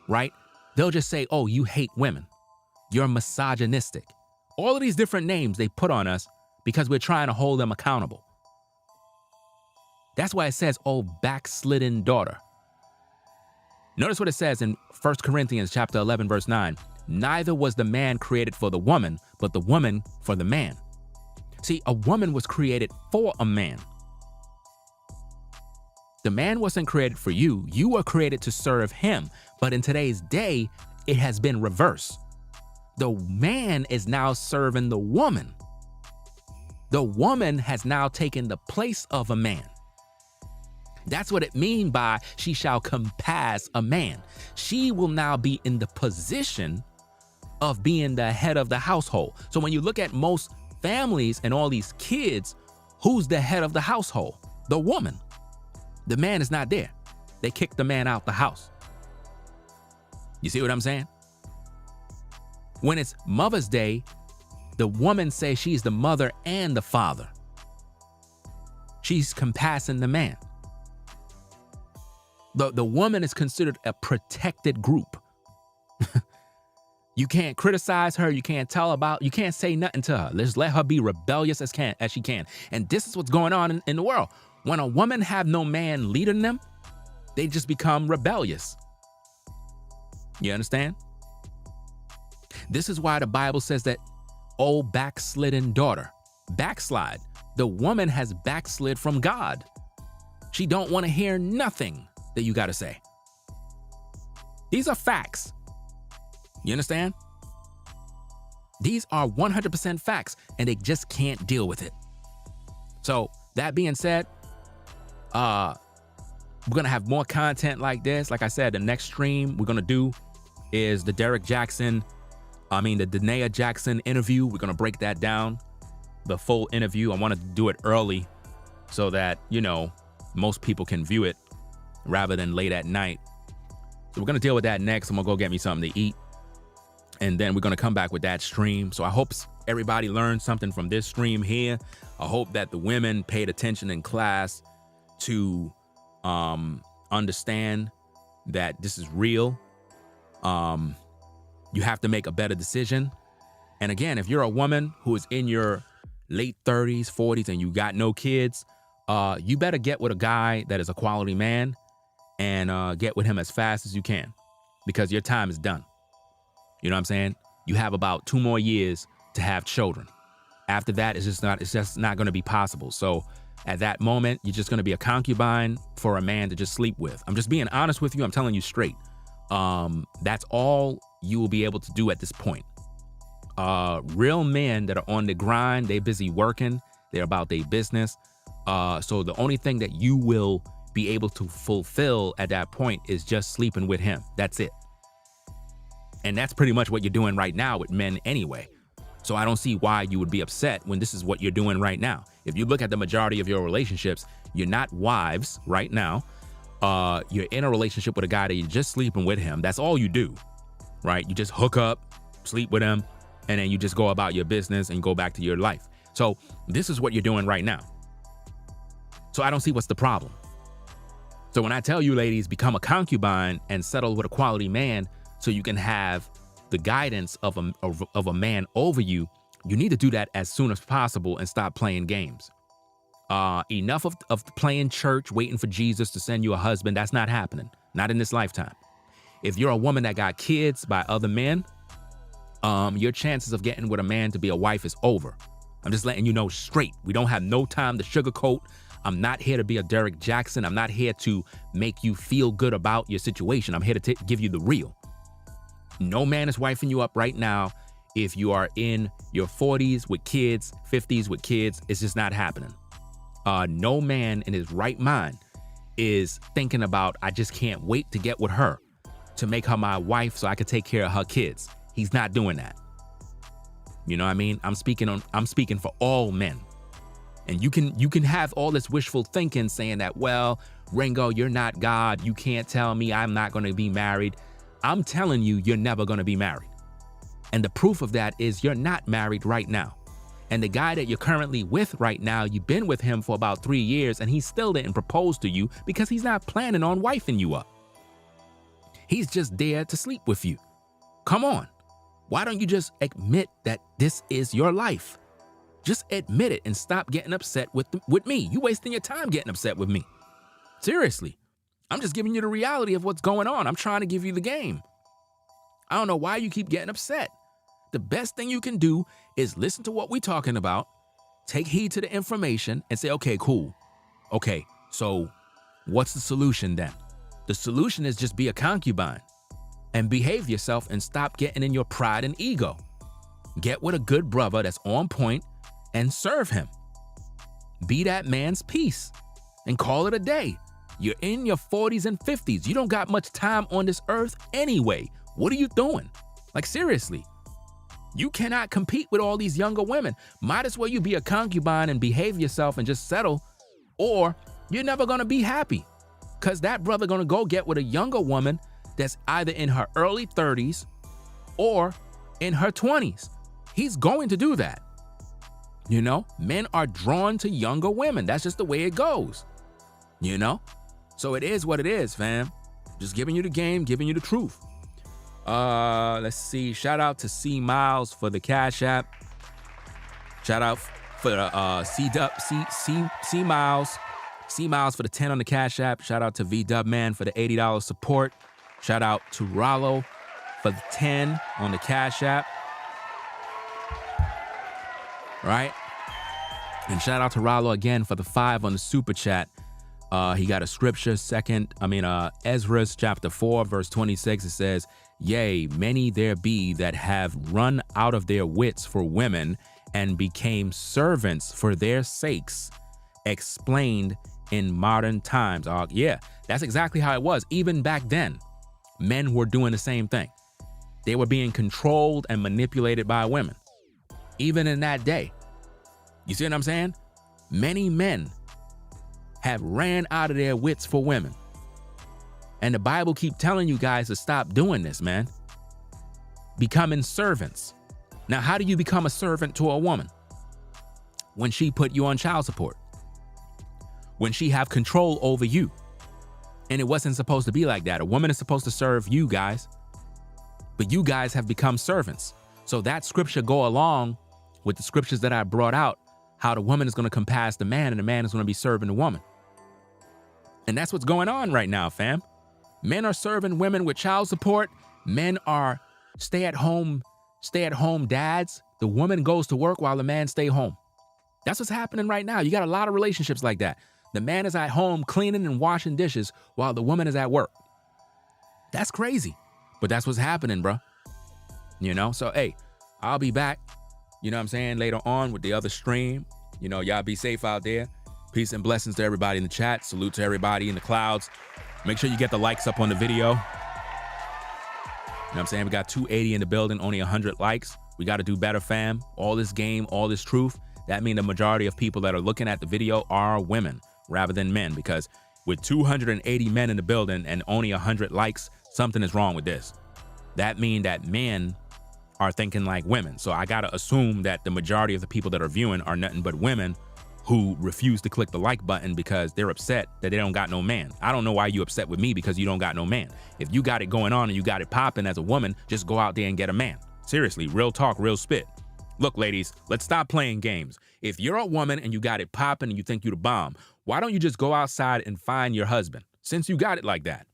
right, they'll just say, "Oh, you hate women. You're misogynistic." All of these different names they put on us because we're trying to hold them accountable. That's why it says, "Oh, backslidden daughter." Notice what it says in 1 Corinthians chapter 11, verse 9. Neither was the man created for the woman, but the woman for the man. See, a woman was created for a man. The man wasn't created for you. You were created to serve him. But in today's day, it has been reversed. The man is now serving the woman. The woman has now taken the place of a man. That's what it means by she shall compass a man. She will now be in the position of being the head of the household. So when you look at most families and all these kids, who's the head of the household? The woman. The man is not there. They kicked the man out the house. You see what I'm saying? When it's Mother's Day, the woman says she's the mother and the father. She's compassing the man. The woman is considered a protected group. You can't criticize her. You can't you can't say nothing to her. Just let her be rebellious as she can. And this is what's going on in the world. When a woman have no man leading them, they just become rebellious. You understand? This is why the Bible says that, oh, backslidden daughter, backslide. The woman has backslid from God. She don't want to hear nothing that you got to say. These are facts. You understand? These are 100% facts, and they just can't deal with it. So that being said, we're going to have more content like this. Like I said, the next stream we're going to do is the the Danae Jackson interview. We're going to break that down, the full interview. I wanted to do it early so that, most people can view it rather than late at night. So we're going to deal with that next. I'm going to go get me something to eat. And then we're going to come back with that stream. So I hope everybody learned something from this stream here. I hope that the women paid attention in class to understand that this is real. You have to make a better decision. And again, if you're a woman who is in your late 30s, 40s, and you got no kids, you better get with a guy that is a quality man and get with him as fast as you can, because your time is done. You know what I'm saying? You have about 2 more years to have children. After that, it's just not going to be possible. So at that moment, you're just going to be a concubine for a man to just sleep with. I'm just being honest with you. I'm telling you straight. That's all you will be able to do at this point. Real men that are on the grind, they busy working. They're about their business. So the only thing that you will be able to fulfill at that point is just sleeping with him. That's it. And that's pretty much what you're doing right now with men anyway. So I don't see why you would be upset when this is what you're doing right now. If you look at the majority of your relationships, you're not wives right now. You're in a relationship with a guy that you're just sleeping with him. That's all you do, right? You just hook up, sleep with him, and then you just go about your business and go back to your life. So this is what you're doing right now. So I don't see what's the problem. So when I tell you, ladies, become a concubine and settle with a quality man so you can have the guidance of a man over you, you need to do that as soon as possible and stop playing games. Enough of playing church, waiting for Jesus to send you a husband. That's not happening. Not in this lifetime. If you're a woman that got kids by other men, your chances of getting with a man to be a wife is over. I'm just letting you know straight. We don't have no time to sugarcoat. I'm not here to be a Derek Jackson. I'm not here to make you feel good about your situation. I'm here to give you the real. No man is wifing you up right now. If you are in your 40s with kids, 50s with kids, it's just not happening. No man in his right mind is thinking about, I just can't wait to get with her to make her my wife so I can take care of her kids. He's not doing that. You know what I mean? I'm speaking for all men. And you can have all this wishful thinking saying that, well, Ringo, you're not God. You can't tell me I'm not going to be married. I'm telling you, you're never going to be married. And the proof of that is you're not married right now. And the guy that you're currently with right now, you've been with him for about 3 years and he still didn't propose to you because he's not planning on wifing you up. He's just there to sleep with you. Come on. Why don't you just admit that this is your life? Just admit it and stop getting upset with me. You wasting your time getting upset with me. Seriously. I'm just giving you the reality of what's going on. I'm trying to give you the game. I don't know why you keep getting upset. The best thing you can do is listen to what we're talking about, take heed to the information, and say, okay, cool. Okay, so what's the solution then? The solution is just be a concubine and behave yourself and stop getting in your pride and ego. Get with a good brother that's on point and serve him. Be that man's peace and call it a day. You're in your 40s and 50s. You don't got much time on this earth anyway. What are you doing? Like, seriously. You cannot compete with all these younger women. Might as well you be a concubine and behave yourself and just settle, or you're never gonna be happy. Cause that brother gonna go get with a younger woman that's either in her early 30s or in her 20s. He's going to do that. You know, men are drawn to younger women. That's just the way it goes. You know? So it is what it is, fam. Just giving you the game, giving you the truth. Let's see. Shout out to C Miles for the Cash App. Shout out for the C Miles. C Miles for the 10 on the Cash App. Shout out to V Dub Man for the $80 support. Shout out to Rollo for the 10 on the Cash App. Right? And shout out to Rollo again for the 5 on the Super Chat. He got a scripture, Ezra's chapter 4, verse 26. It says, "Yea, many there be that have run out of their wits for women and became servants for their sakes, explained in modern times." Yeah, that's exactly how it was. Even back then, men were doing the same thing. They were being controlled and manipulated by women. Even in that day. You see what I'm saying? Many men have ran out of their wits for women. And the Bible keep telling you guys to stop doing this, man. Becoming servants. Now, how do you become a servant to a woman? When she put you on child support. When she have control over you. And it wasn't supposed to be like that. A woman is supposed to serve you guys. But you guys have become servants. So that scripture go along with the scriptures that I brought out, how the woman is going to compass the man and the man is going to be serving the woman. And that's what's going on right now, fam. Men are serving women with child support. Men are stay-at-home dads. The woman goes to work while the man stay home. That's what's happening right now. You got a lot of relationships like that. The man is at home cleaning and washing dishes while the woman is at work. That's crazy. But that's what's happening, bro. You know, so hey, I'll be back, you know what I'm saying, later on with the other stream. You know, y'all be safe out there. Peace and blessings to everybody in the chat. Salute to everybody in the clouds. Make sure you get the likes up on the video. You know what I'm saying? We got 280 in the building, only 100 likes. We got to do better, fam. All this game, all this truth. That means the majority of people that are looking at the video are women rather than men, because with 280 men in the building and only 100 likes, something is wrong with this. That means that men are thinking like women. So I got to assume that the majority of the people that are viewing are nothing but women who refuse to click the like button because they're upset that they don't got no man. I don't know why you upset with me because you don't got no man. If you got it going on and you got it popping as a woman, just go out there and get a man. Seriously, real talk, real spit. Look, ladies, let's stop playing games. If you're a woman and you got it popping and you think you the bomb, why don't you just go outside and find your husband? Since you got it like that.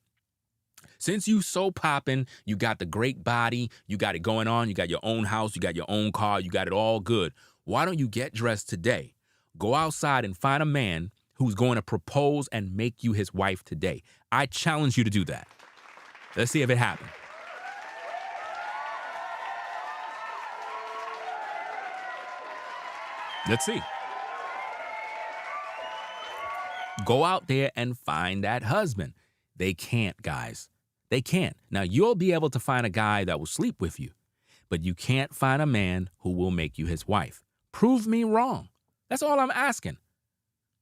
Since you so popping, you got the great body, you got it going on, you got your own house, you got your own car, you got it all good. Why don't you get dressed today? Go outside and find a man who's going to propose and make you his wife today. I challenge you to do that. Let's see if it happens. Let's see. Go out there and find that husband. They can't, guys. They can't. Now, you'll be able to find a guy that will sleep with you, but you can't find a man who will make you his wife. Prove me wrong. That's all I'm asking.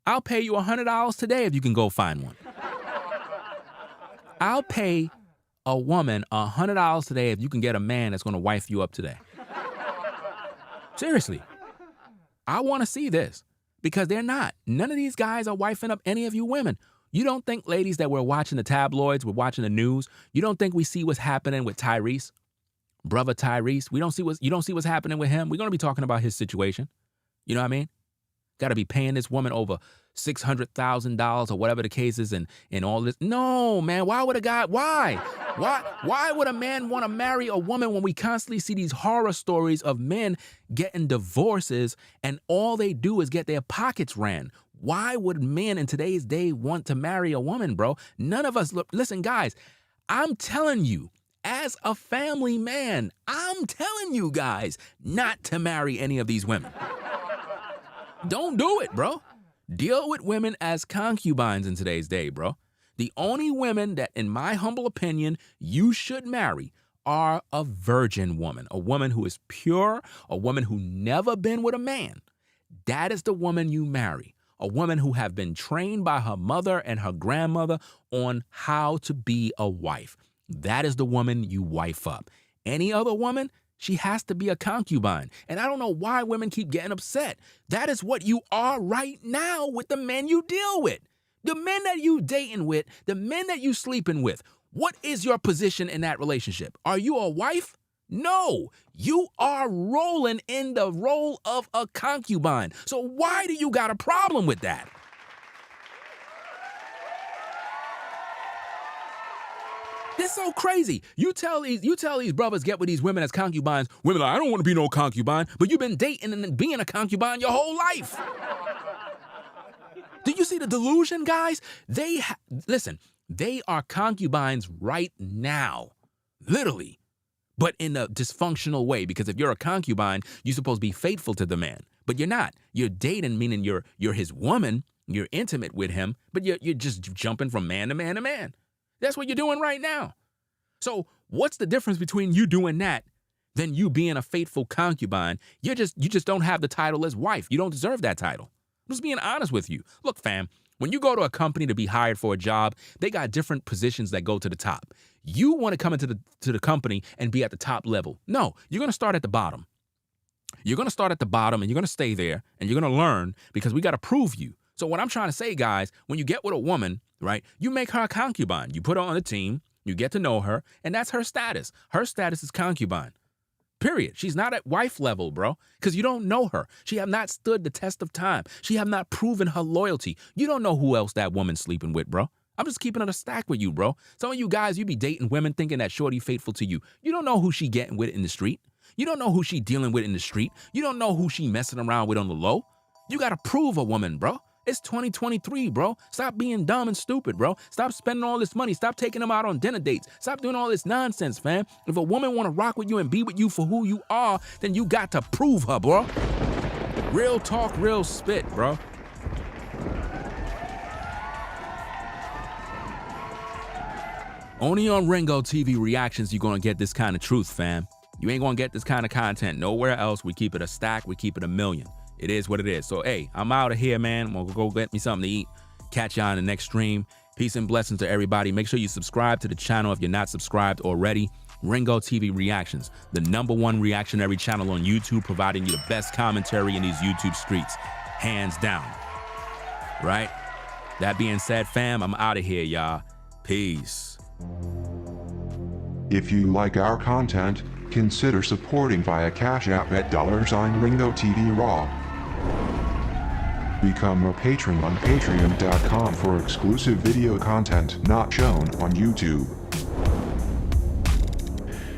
I'll pay you $100 today if you can go find one. I'll pay a woman $100 today if you can get a man that's going to wife you up today. Seriously. I want to see this because they're not. None of these guys are wifing up any of you women. You don't think, ladies, that we're watching the tabloids, we're watching the news? You don't think we see what's happening with Tyrese? Brother Tyrese? You don't see what's happening with him? We're going to be talking about his situation. You know what I mean? Got to be paying this woman over $600,000 or whatever the case is and all this. No, man. Why would a guy, why would a man want to marry a woman when we constantly see these horror stories of men getting divorces and all they do is get their pockets ran? Why would men in today's day want to marry a woman, bro? None of us, look, listen, guys, I'm telling you, as a family man, I'm telling you guys not to marry any of these women. Don't do it, bro. Deal with women as concubines in today's day, bro. The only women that, in my humble opinion, you should marry are a virgin woman, a woman who is pure, a woman who never been with a man. That is the woman you marry, a woman who have been trained by her mother and her grandmother on how to be a wife. That is the woman you wife up. Any other woman, she has to be a concubine. And I don't know why women keep getting upset. That is what you are right now with the men you deal with. The men that you dating with, the men that you sleeping with. What is your position in that relationship? Are you a wife? No, you are rolling in the role of a concubine. So why do you got a problem with that? This is so crazy. You tell these brothers get with these women as concubines. Women are like, I don't want to be no concubine, but you've been dating and being a concubine your whole life. Do you see the delusion, guys? Listen, they are concubines right now, literally, but in a dysfunctional way. Because if you're a concubine, you're supposed to be faithful to the man, but you're not. You're dating, meaning you're his woman. You're intimate with him, but you're just jumping from man to man to man. That's what you're doing right now. So what's the difference between you doing that than you being a faithful concubine? You just don't have the title as wife. You don't deserve that title. I'm just being honest with you. Look, fam, when you go to a company to be hired for a job, they got different positions that go to the top. You want to come into the company and be at the top level. No, you're going to start at the bottom. You're going to start at the bottom and you're going to stay there and you're going to learn because we got to prove you. So what I'm trying to say, guys, when you get with a woman, right, you make her a concubine. You put her on the team, you get to know her, and that's her status. Her status is concubine. Period. She's not at wife level, bro, because you don't know her. She have not stood the test of time. She have not proven her loyalty. You don't know who else that woman's sleeping with, bro. I'm just keeping it a stack with you, bro. Some of you guys, you be dating women thinking that shorty faithful to you. You don't know who she getting with in the street. You don't know who she dealing with in the street. You don't know who she messing around with on the low. You got to prove a woman, bro. It's 2023, bro. Stop being dumb and stupid, bro. Stop spending all this money. Stop taking them out on dinner dates. Stop doing all this nonsense, fam. If a woman want to rock with you and be with you for who you are, then you got to prove her, bro. Real talk, real spit, bro. Only on Ringo TV Reactions you going to get this kind of truth, fam. You ain't going to get this kind of content nowhere else. We keep it a stack. We keep it a million. It is what it is. So, hey, I'm out of here, man. I'm going to go get me something to eat. Catch y'all in the next stream. Peace and blessings to everybody. Make sure you subscribe to the channel if you're not subscribed already. Ringo TV Reactions, the #1 reactionary channel on YouTube, providing you the best commentary in these YouTube streets. Hands down. Right? That being said, fam, I'm out of here, y'all. Peace. If you like our content, consider supporting via Cash App at $Ringo TV Raw. Become a patron on patreon.com for exclusive video content not shown on YouTube.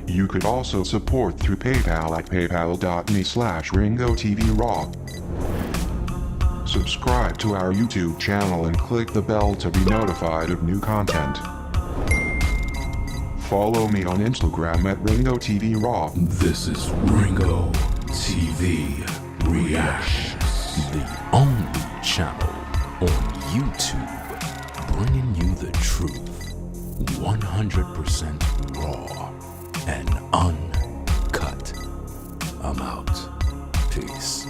You could also support through PayPal at paypal.me/Ringo TV Raw. Subscribe to our YouTube channel and click the bell to be notified of new content. Follow me on Instagram at Ringo TV Raw. This is Ringo TV Reactions, the only channel on YouTube bringing you the truth 100% raw and uncut. I'm out. Peace.